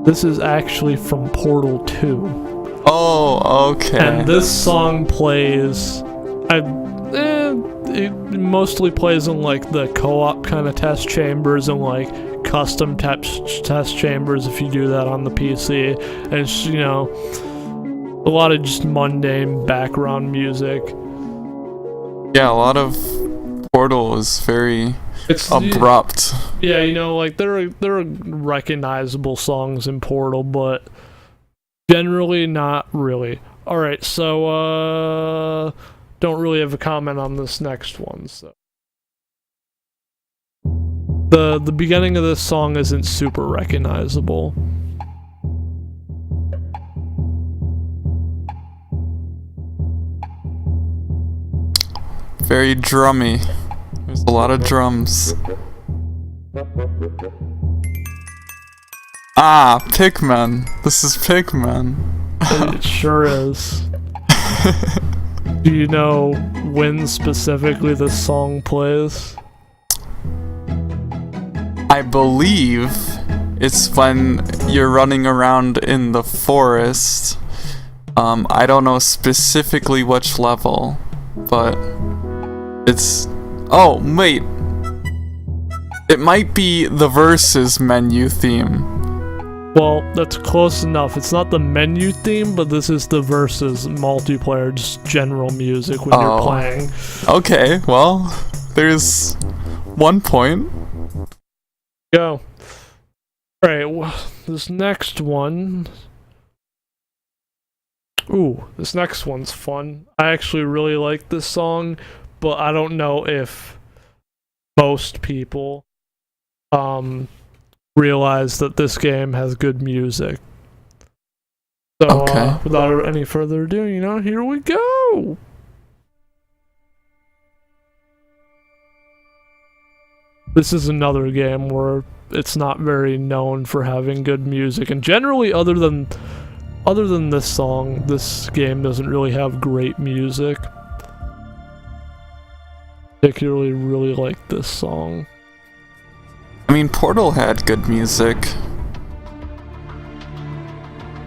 This is actually from Portal 2. Oh, okay. And this song plays... it mostly plays in, like, the co-op kind of test chambers and, like, custom test chambers if you do that on the PC. And it's, you know, a lot of just mundane background music. Yeah, a lot of Portal is very abrupt. Yeah, you know, like there are recognizable songs in Portal, but generally not really. All right, so don't really have a comment on this next one. So the beginning of this song isn't super recognizable. Very drummy. There's a lot of drums. Ah, Pikmin. This is Pikmin. It sure is. Do you know when specifically this song plays? I believe it's when you're running around in the forest. I don't know specifically which level, but it's... Oh, wait. It might be the Versus menu theme. Well, that's close enough. It's not the menu theme, but this is the Versus multiplayer, just general music when you're playing. Okay, well, there's 1 point. Go. Alright, well, this next one... Ooh, this next one's fun. I actually really like this song, but I don't know if most people realize that this game has good music. So, without any further ado, you know, here we go! This is another game where it's not very known for having good music, and generally, other than this song, this game doesn't really have great music. Particularly really like this song. I mean, Portal had good music.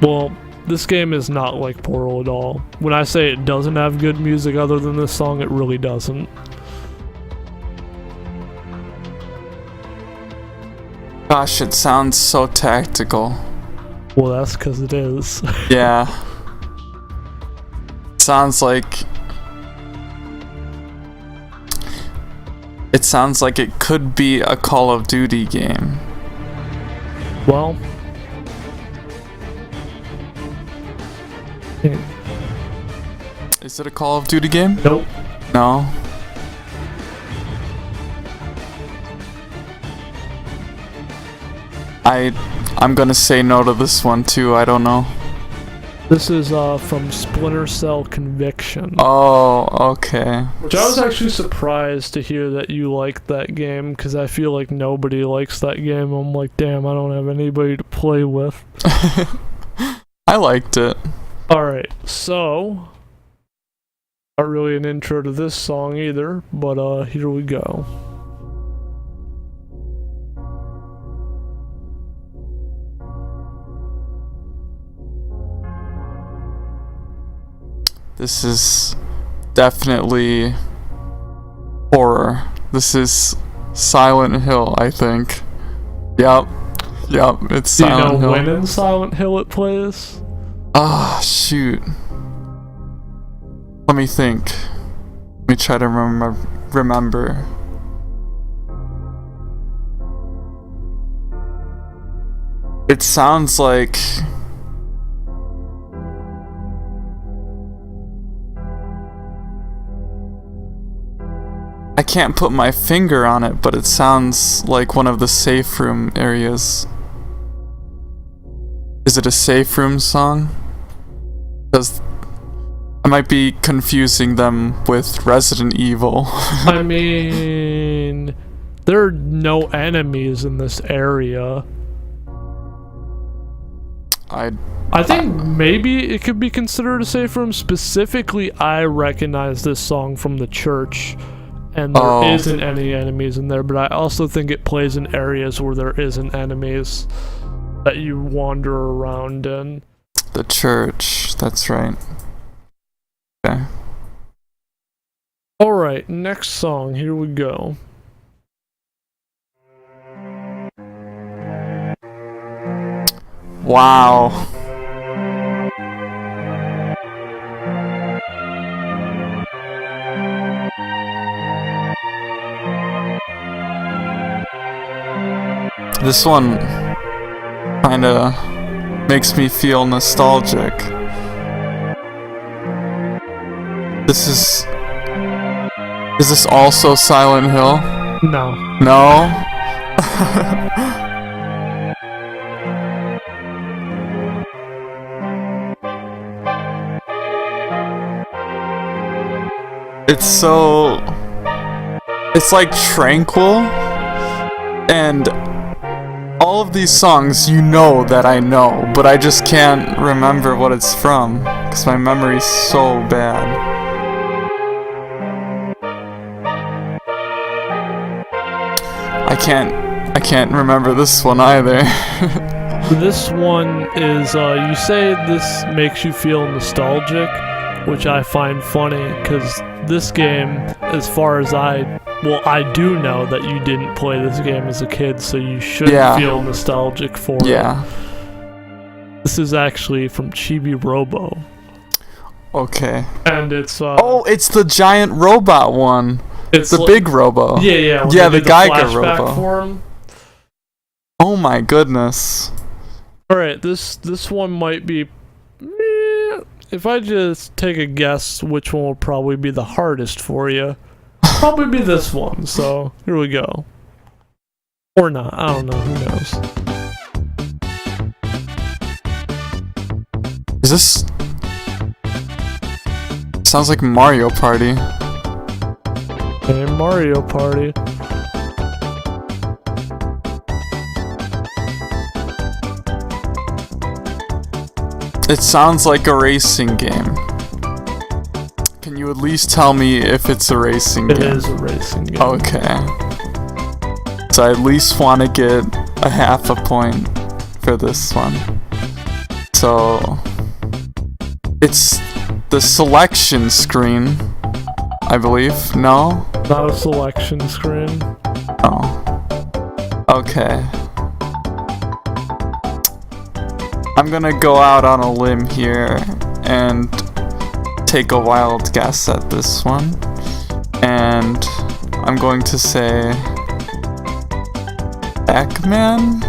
Well, this game is not like Portal at all. When I say it doesn't have good music other than this song, it really doesn't. Gosh, it sounds so tactical. Well, that's because it is. Yeah. Sounds like... It sounds like it could be a Call of Duty game. Well... Is it a Call of Duty game? Nope. No? I'm gonna say no to this one too, I don't know. This is from Splinter Cell Conviction. Oh, okay. Which I was actually surprised to hear that you liked that game, because I feel like nobody likes that game. I'm like, damn, I don't have anybody to play with. I liked it. Alright, so... Not really an intro to this song either, but here we go. This is definitely horror. This is Silent Hill, I think. Yep, it's Silent Hill. Do you know when in Silent Hill it plays? Ah, shoot. Let me think. Let me try to remember. It sounds like... I can't put my finger on it, but it sounds like one of the safe room areas. Is it a safe room song? Because I might be confusing them with Resident Evil. I mean, there are no enemies in this area. I think maybe it could be considered a safe room. Specifically, I recognize this song from the church. And there isn't any enemies in there, but I also think it plays in areas where there isn't enemies that you wander around in. The church, that's right. Okay. Alright, next song, here we go. Wow. This one kinda makes me feel nostalgic. Is this also Silent Hill? No. No? It's like tranquil, and all of these songs you know that I know, but I just can't remember what it's from, because my memory's so bad. I can't remember this one either. This one is, you say this makes you feel nostalgic, which I find funny, because this game, as far as I do know that you didn't play this game as a kid, so you shouldn't feel nostalgic for it. Yeah. This is actually from Chibi Robo. Okay. And it's it's the giant robot one. It's the big Robo. Yeah. Yeah, the Geiger Robo. For him. Oh my goodness. Alright, this one might be... If I just take a guess, which one will probably be the hardest for you? Probably be this one, so here we go. Or not, I don't know, who knows. Is this... Sounds like Mario Party. Hey, Mario Party. It sounds like a racing game. Can you at least tell me if it's a racing game? It is a racing game. Okay. So I at least want to get a half a point for this one. So... It's the selection screen, I believe. No? Not a selection screen. Oh. Okay. I'm gonna go out on a limb here and take a wild guess at this one. And I'm going to say... Pac-Man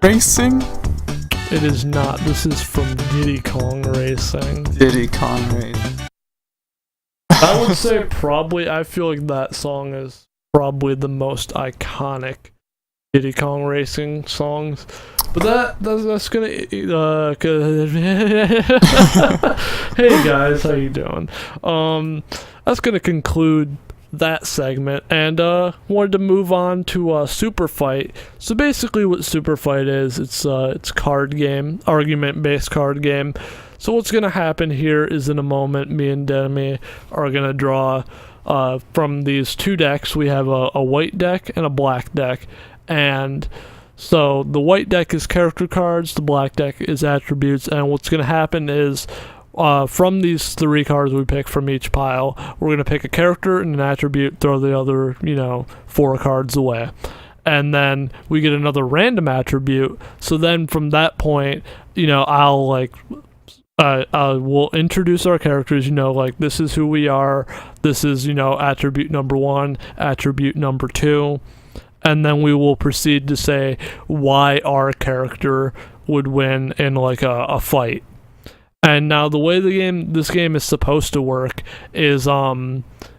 Racing? It is not. This is from Diddy Kong Racing. Diddy Kong Racing. I would say probably, I feel like that song is probably the most iconic Diddy Kong Racing songs. But that's gonna hey guys, how you doing? That's gonna conclude that segment, and wanted to move on to Super Fight. So basically what Super Fight is, it's card game, argument based card game. So what's gonna happen here is in a moment, me and Demi are gonna draw from these two decks. We have a white deck and a black deck, and so the white deck is character cards, the black deck is attributes, and what's gonna happen is from these 3 cards we pick from each pile, we're gonna pick a character and an attribute, throw the other 4 cards away. And then we get another random attribute. So then from that point, we'll introduce our characters, like this is who we are, this is, attribute number 1, attribute number 2, and then we will proceed to say why our character would win in like a fight. And now the way this game is supposed to work is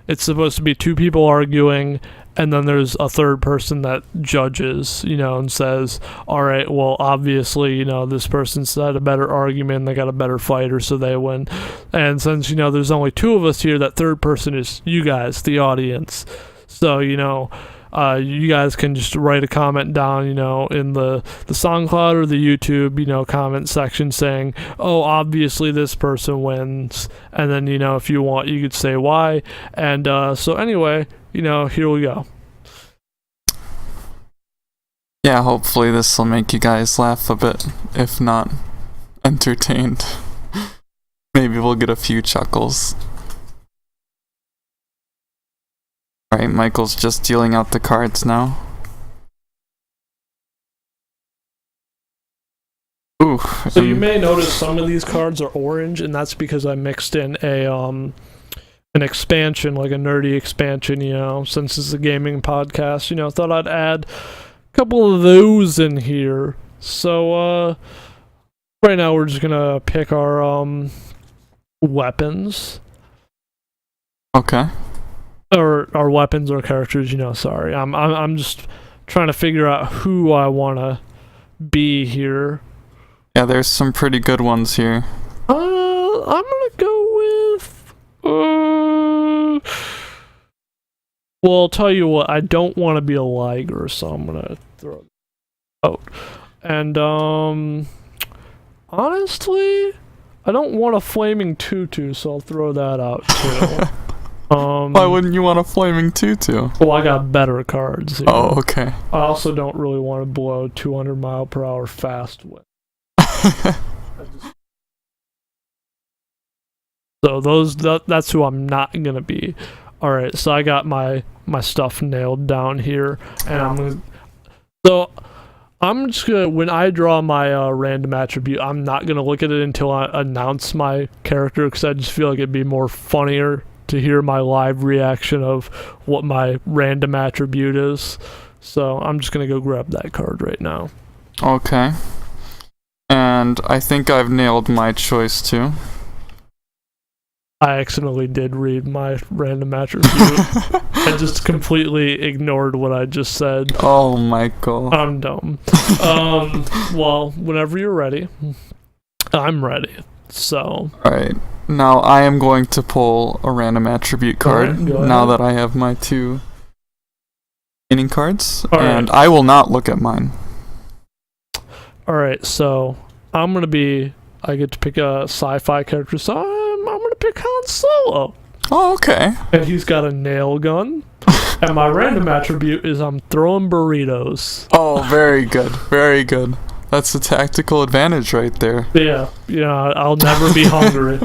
it's supposed to be 2 people arguing, and then there's a third person that judges, and says, all right, well, obviously, this person's had a better argument, they got a better fighter, so they win. And since, there's only 2 of us here, that third person is you guys, the audience. So, you guys can just write a comment down, in the SoundCloud or the YouTube, comment section saying, oh, obviously this person wins. And then, if you want, you could say why. And so anyway, here we go. Yeah, hopefully this will make you guys laugh a bit, if not entertained. Maybe we'll get a few chuckles. Alright, Michael's just dealing out the cards now. Ooh. So you may notice some of these cards are orange, and that's because I mixed in an expansion, like a nerdy expansion, since it's a gaming podcast, thought I'd add a couple of those in here. So, right now we're just gonna pick our, weapons. Okay. Or our weapons or characters, sorry. I'm just trying to figure out who I wanna be here. Yeah, there's some pretty good ones here. I'm gonna go with well, I'll tell you what, I don't want to be a liger, so I'm gonna throw it out. And honestly, I don't want a flaming tutu, so I'll throw that out too. Why wouldn't you want a flaming tutu? Well, I got better cards here. Oh, okay. I also don't really want to blow 200 mile per hour fast wind. So that's who I'm not gonna be. All right, so I got my stuff nailed down here, and I'm just gonna, when I draw my random attribute, I'm not gonna look at it until I announce my character, because I just feel like it'd be more funnier to hear my live reaction of what my random attribute is. So I'm just gonna go grab that card right now. Okay. And I think I've nailed my choice too. I accidentally did read my random attribute. I just completely ignored what I just said. Oh, Michael. I'm dumb. Well, whenever you're ready, I'm ready. So. Alright. Now I am going to pull a random attribute card now that I have my 2 inning cards. And I will not look at mine. Alright, so I get to pick a sci-fi character, so I'm gonna pick Han Solo. Oh, okay. And he's got a nail gun. And my random attribute is I'm throwing burritos. Oh, very good. Very good. That's a tactical advantage right there. Yeah, I'll never be hungry.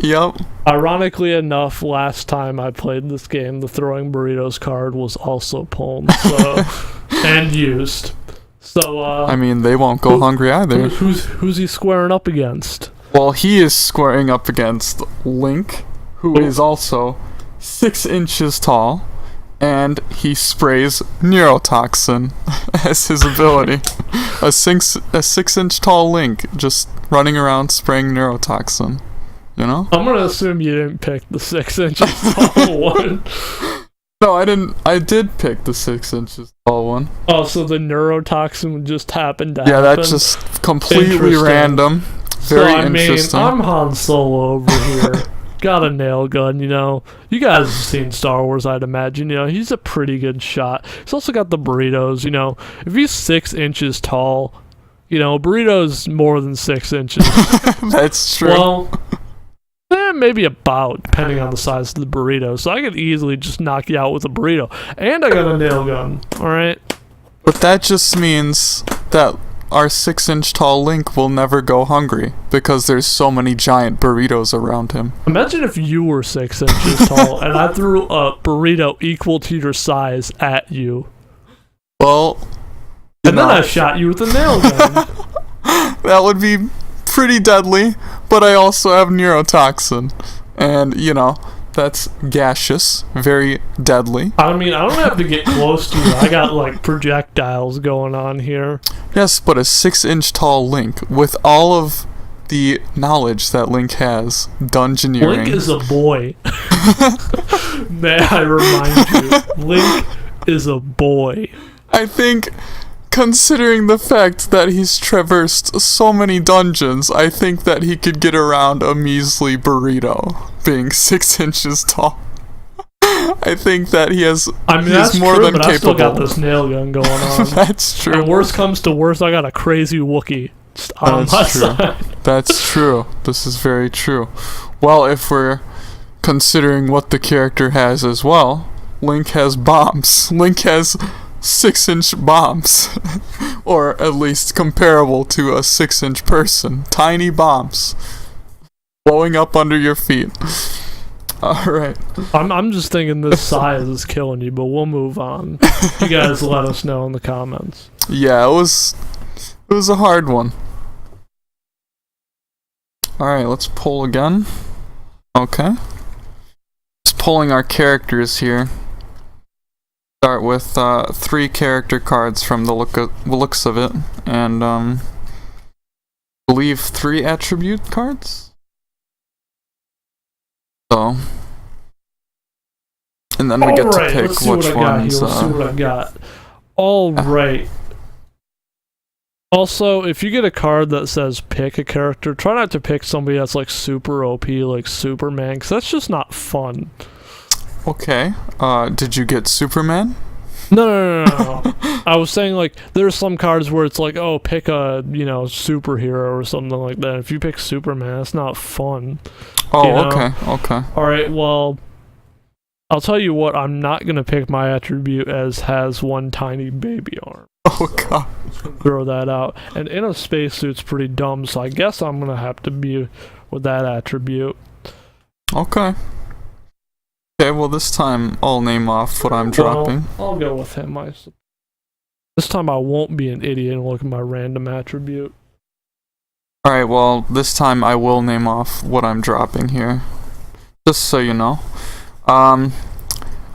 Yep. Ironically enough, last time I played this game, the throwing burritos card was also pulled, so and used. So I mean, they won't go hungry either. Who's he squaring up against? Well, he is squaring up against Link, who is also 6 inches tall, and he sprays neurotoxin as his ability. A 6-inch tall Link just running around spraying neurotoxin. I'm gonna assume you didn't pick the 6 inches tall one. No, I didn't. I did pick the 6 inches tall one. Oh, so the neurotoxin just happened to happen? Yeah, that's just completely random. Very interesting. I'm Han Solo over here. Got a nail gun, You guys have seen Star Wars, I'd imagine. He's a pretty good shot. He's also got the burritos, If he's 6 inches tall, You know, a burrito's more than 6 inches. That's true. Well, maybe about, depending on the size of the burrito. So I could easily just knock you out with a burrito. And I got a nail gun, alright? But that just means that our 6-inch tall Link will never go hungry because there's so many giant burritos around him. Imagine if you were 6 inches tall and I threw a burrito equal to your size at you. Well, and then I shot you with a nail gun. That would be pretty deadly, but I also have neurotoxin. And, you know, that's gaseous, very deadly. I mean, I don't have to get close to you. I got, like, projectiles going on here. Yes, but a 6-inch tall Link, with all of the knowledge that Link has, dungeoneering. Link is a boy. May I remind you, Link is a boy. I think, considering the fact that he's traversed so many dungeons, I think that he could get around a measly burrito, being 6 inches tall. I think that he has. I mean, that's more true, than but capable. I still got this nail gun going on. That's true. And worst comes to worst, I got a crazy Wookiee on my side. That's true. This is very true. Well, if we're considering what the character has as well, Link has bombs. Link has 6-inch bombs. Or at least comparable to a 6-inch person. Tiny bombs. Blowing up under your feet. Alright. I'm just thinking this size is killing you, but we'll move on. You guys let us know in the comments. Yeah, it was a hard one. Alright, let's pull again. Okay. Just pulling our characters here. Start with 3 character cards from the looks of it, and I believe 3 attribute cards. So, and then we get to pick which ones. Let's see what I got. All right. Also, if you get a card that says pick a character, try not to pick somebody that's like super OP, like Superman, because that's just not fun. Okay. Did you get Superman? No. I was saying, like, there's some cards where it's like, oh, pick a, superhero or something like that. If you pick Superman, that's not fun. Oh, okay. Alright, well, I'll tell you what, I'm not going to pick my attribute as has one tiny baby arm. Oh, God. Throw that out. And in a spacesuit's pretty dumb, so I guess I'm going to have to be with that attribute. Okay. Okay, well, this time I'll name off what I'm dropping. I'll go with him. This time I won't be an idiot and look at my random attribute. Alright, well, this time I will name off what I'm dropping here. Just so you know. I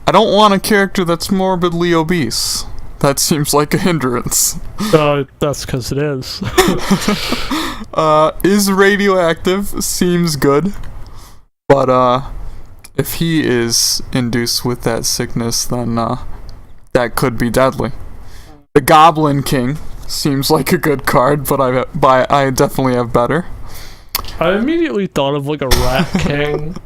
don't want a character that's morbidly obese. That seems like a hindrance. That's because it is. Is radioactive, seems good. But, if he is induced with that sickness, then, that could be deadly. The Goblin King seems like a good card, but I definitely have better. I immediately thought of, like, a Rat King.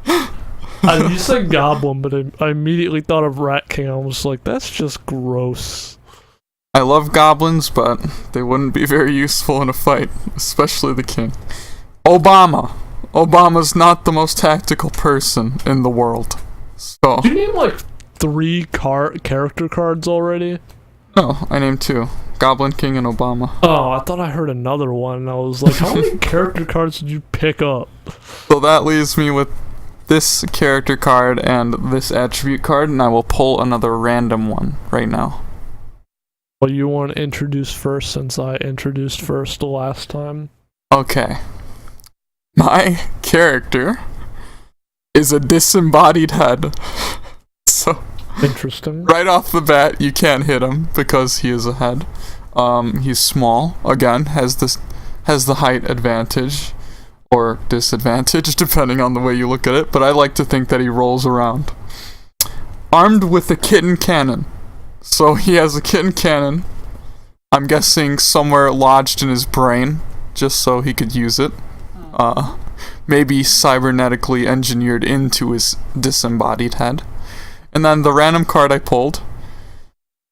You said Goblin, but I immediately thought of Rat King. I was like, that's just gross. I love goblins, but they wouldn't be very useful in a fight, especially the king. Obama. Obama's not the most tactical person in the world. So. Did you name like 3 character cards already? No, I named 2. Goblin King and Obama. Oh, I thought I heard another one, and I was like, how many character cards did you pick up? So that leaves me with this character card and this attribute card, and I will pull another random one right now. Well, you want to introduce first since I introduced first the last time? Okay. My character is a disembodied head. So interesting. Right off the bat, you can't hit him because he is a head. He's small. Again, has the height advantage or disadvantage depending on the way you look at it, but I like to think that he rolls around. Armed with a kitten cannon. So he has a kitten cannon, I'm guessing somewhere lodged in his brain, just so he could use it. Maybe cybernetically engineered into his disembodied head. And then the random card I pulled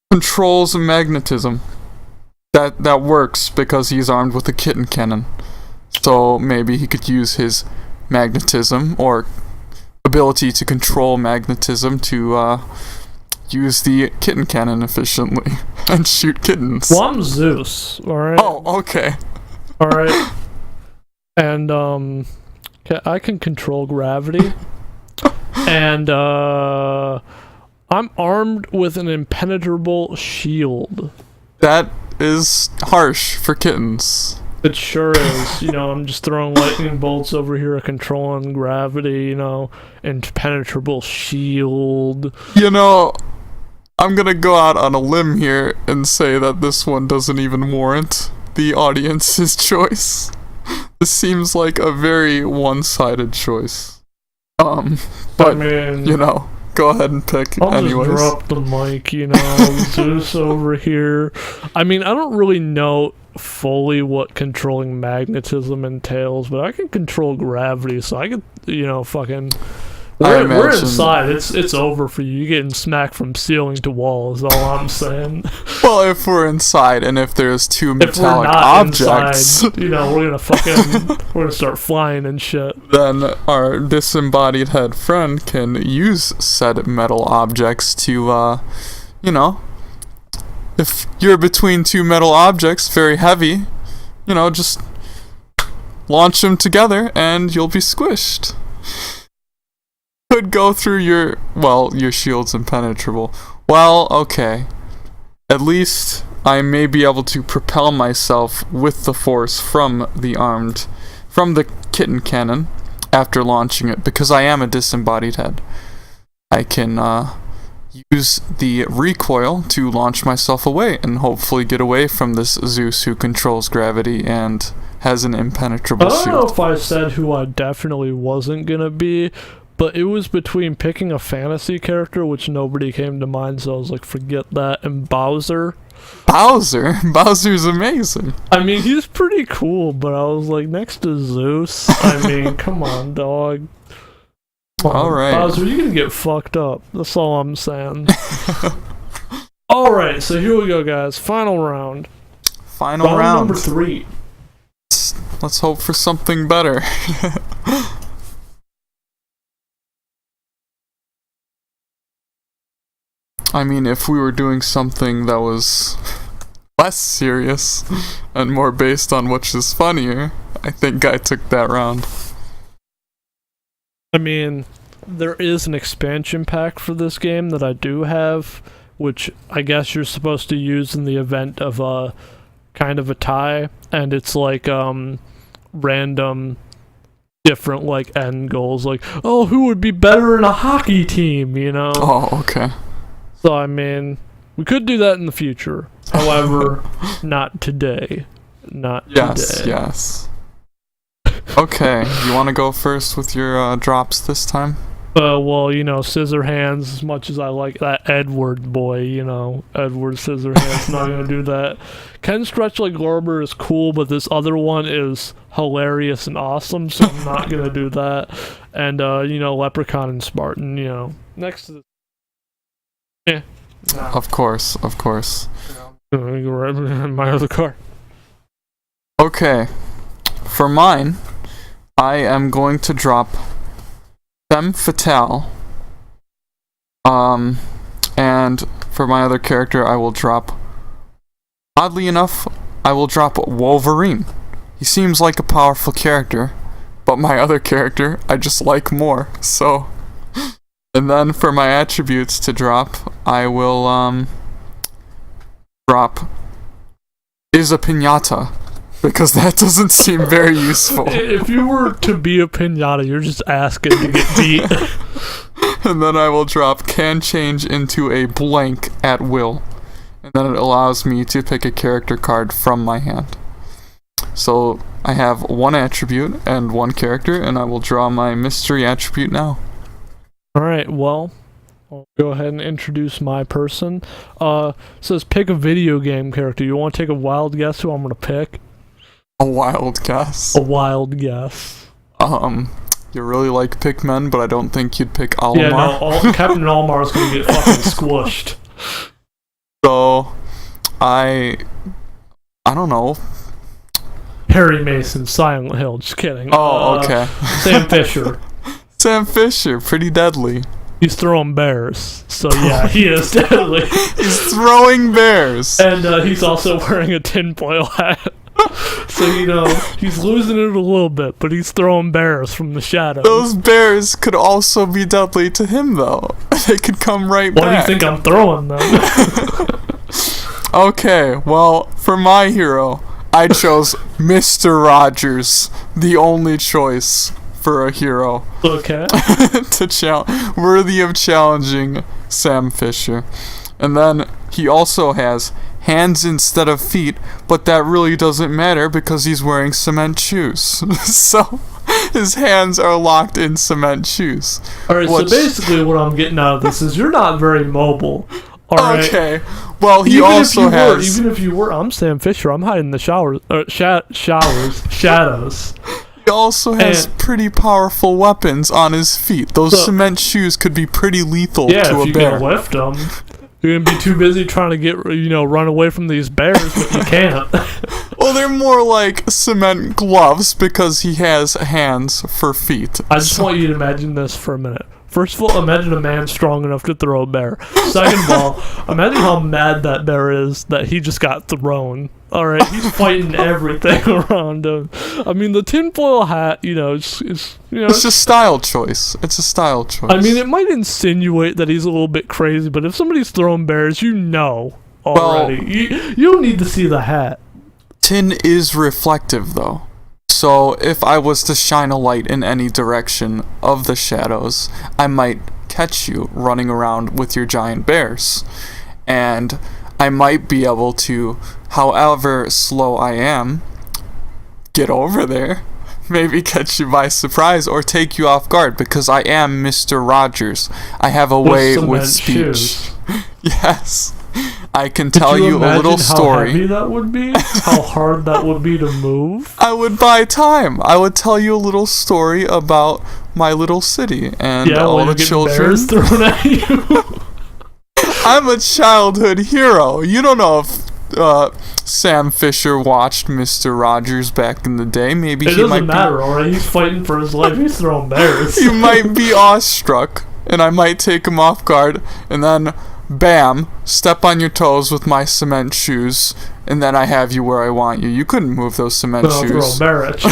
controls magnetism. That works because he's armed with a kitten cannon. So maybe he could use his magnetism or ability to control magnetism to use the kitten cannon efficiently and shoot kittens. Well, I'm Zeus, alright? Oh, okay. Alright. And, I can control gravity. And, I'm armed with an impenetrable shield. That is harsh for kittens. It sure is. I'm just throwing lightning bolts over here, controlling gravity, impenetrable shield. I'm gonna go out on a limb here and say that this one doesn't even warrant the audience's choice. This seems like a very one-sided choice. But, go ahead and pick anyways. I'll just drop the mic, Zeus over here. I don't really know fully what controlling magnetism entails, but I can control gravity, so I can, fucking... We're inside. It's over for you. You're getting smacked from ceiling to wall is all I'm saying. Well, if we're inside and if there's two metallic objects... Inside, we're gonna start flying and shit. Then our disembodied head friend can use said metal objects to, if you're between two metal objects, very heavy, just launch them together and you'll be squished. Could go through your shield's impenetrable. Well, okay. At least I may be able to propel myself with the force from the kitten cannon after launching it, because I am a disembodied head. I can use the recoil to launch myself away and hopefully get away from this Zeus who controls gravity and has an impenetrable shield. I don't know if I said who I definitely wasn't gonna be, but it was between picking a fantasy character, which nobody came to mind, so I was like, forget that, and Bowser. Bowser's amazing. He's pretty cool, but I was like, next to Zeus, come on, dog. Alright. Bowser, you're gonna get fucked up. That's all I'm saying. Alright, so here we go, guys. Final round. Final round. Number 3. Let's hope for something better. If we were doing something that was less serious and more based on which is funnier, I think I took that round. There is an expansion pack for this game that I do have, which I guess you're supposed to use in the event of a kind of a tie, and it's like random different like end goals, like, oh, who would be better in a hockey team, Oh, okay. So we could do that in the future. However, not today. Yes. Okay, you want to go first with your drops this time? Scissorhands, as much as I like that Edward boy, Edward Scissorhands, not gonna do that. Ken Stretch Like Garber is cool, but this other one is hilarious and awesome, so I'm not gonna do that. And, Leprechaun and Spartan, next to the... Yeah. No. Of course. Go right behind my other car. Okay. For mine, I am going to drop Femme Fatale. And for my other character, I will drop... Oddly enough, I will drop Wolverine. He seems like a powerful character, but my other character, I just like more, so... And then for my attributes to drop, I will, drop Is a Piñata, because that doesn't seem very useful. If you were to be a piñata, you're just asking to get beat. And then I will drop Can Change into a blank at will. And then it allows me to pick a character card from my hand. So I have one attribute and one character, and I will draw my mystery attribute now. Alright, well, I'll go ahead and introduce my person. It says pick a video game character. You want to take a wild guess who I'm going to pick? A wild guess? A wild guess. You really like Pikmin, but I don't think you'd pick Olimar. Yeah, no, Captain Olimar's going to get fucking squished. So, I I don't know. Harry Mason, Silent Hill. Just kidding. Oh, okay. Sam Fisher. Sam Fisher, pretty deadly. He's throwing bears. So yeah, he is deadly. He's throwing bears. And he's also wearing a tinfoil hat. So, you know, he's losing it a little bit, but he's throwing bears from the shadows. Those bears could also be deadly to him, though. They could come right Why back. do you think I'm throwing them? Okay, well, for my hero, I chose Mr. Rogers, the only choice for a hero. Okay. Worthy of challenging Sam Fisher. And then he also has hands instead of feet, but that really doesn't matter because he's wearing cement shoes. So his hands are locked in cement shoes. Alright, so basically what I'm getting out of this is you're not very mobile. Alright. Okay. Well, he even if you were, I'm Sam Fisher. I'm hiding in the shadows. He also has pretty powerful weapons on his feet. Those cement shoes could be pretty lethal to a bear. Yeah, if you can lift them. You're gonna be too busy trying to run away from these bears, but you can't. Well, they're more like cement gloves because he has hands for feet. I just want you to imagine this for a minute. First of all, imagine a man strong enough to throw a bear. Second of all, imagine how mad that bear is that he just got thrown. Alright, he's fighting everything around him. I mean, the tinfoil hat, it's a style choice. It's a style choice. I mean, it might insinuate that he's a little bit crazy, but if somebody's throwing bears, you know already. Well, you don't need to see the hat. Tin is reflective, though. So if I was to shine a light in any direction of the shadows, I might catch you running around with your giant bears. And I might be able to, however slow I am, get over there, maybe catch you by surprise or take you off guard because I am Mr. Rogers. I have a way with speech. Shoes. Yes. I can tell you a little story. How heavy that would be? How hard that would be to move? I would buy time. I would tell you a little story about my little city and all the children. Bears thrown at you. I'm a childhood hero. You don't know if Sam Fisher watched Mr. Rogers back in the day. Maybe it doesn't matter, alright? He's fighting for his life. He's throwing bears. He might be awestruck, and I might take him off guard, and then bam, step on your toes with my cement shoes, and then I have you where I want you. You couldn't move those cement shoes. I'll throw a bear at you.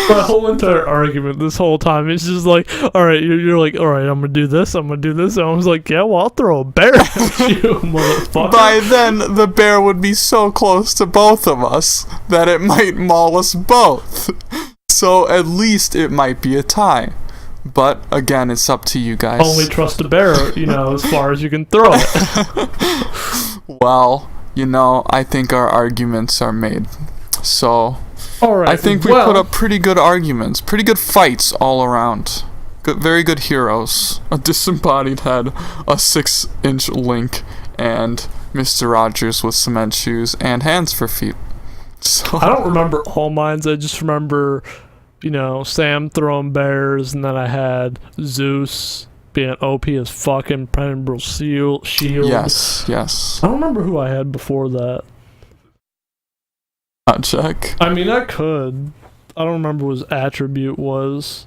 My whole entire argument this whole time is just like, alright, you're like, alright, I'm gonna do this, and I was like, yeah, well, I'll throw a bear at you, motherfucker. By then, the bear would be so close to both of us that it might maul us both. So at least it might be a tie. But again, it's up to you guys. Only trust a bear, as far as you can throw it. Well, I think our arguments are made. So, alright, I think we put up pretty good arguments, pretty good fights all around. Good, very good heroes. A disembodied head, a 6-inch Link, and Mr. Rogers with cement shoes and hands for feet. So I don't remember all mines. I just remember, Sam throwing bears, and then I had Zeus being OP as fucking impenetrable shield. Yes. I don't remember who I had before that. Not check. I mean, I could. I don't remember what his attribute was.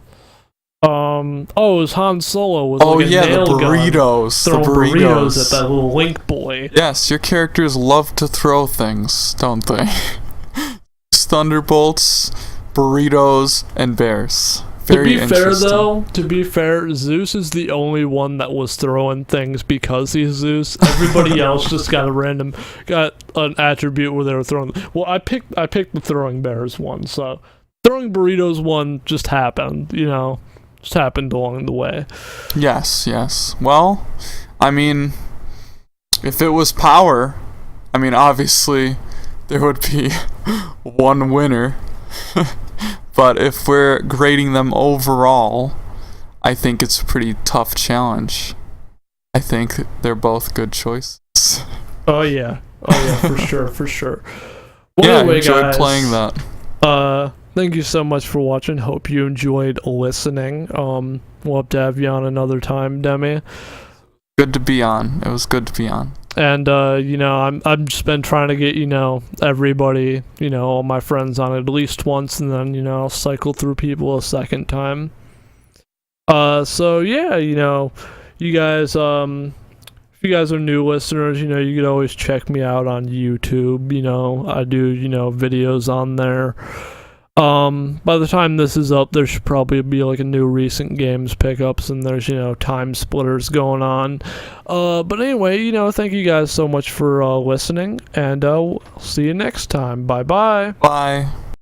It was Han Solo with like a nail the burritos. Gun, throwing burritos at that little Link boy. Yes, your characters love to throw things, don't they? Thunderbolts, burritos, and bears. Very interesting. To be fair, Zeus is the only one that was throwing things because he's Zeus. Everybody else just got an attribute where they were throwing. Well, I picked the throwing bears one, so throwing burritos one just happened. Just happened along the way. Yes. Well, I mean, if it was power, obviously there would be one winner. But if we're grading them overall, I think it's a pretty tough challenge. I think they're both good choices. Oh yeah, for sure. Well, yeah, anyway, I enjoyed guys, playing that. Thank you so much for watching. Hope you enjoyed listening. We'll have to have you on another time, Demi. Good to be on. It was good to be on. And I'm just been trying to get everybody, all my friends on it at least once, and then I'll cycle through people a second time. So yeah, you guys, if you guys are new listeners, you could always check me out on YouTube. I do videos on there. By the time this is up, there should probably be like a new recent games pickups, and there's time splitters going on. But anyway, thank you guys so much for listening, and we'll see you next time. Bye bye. Bye.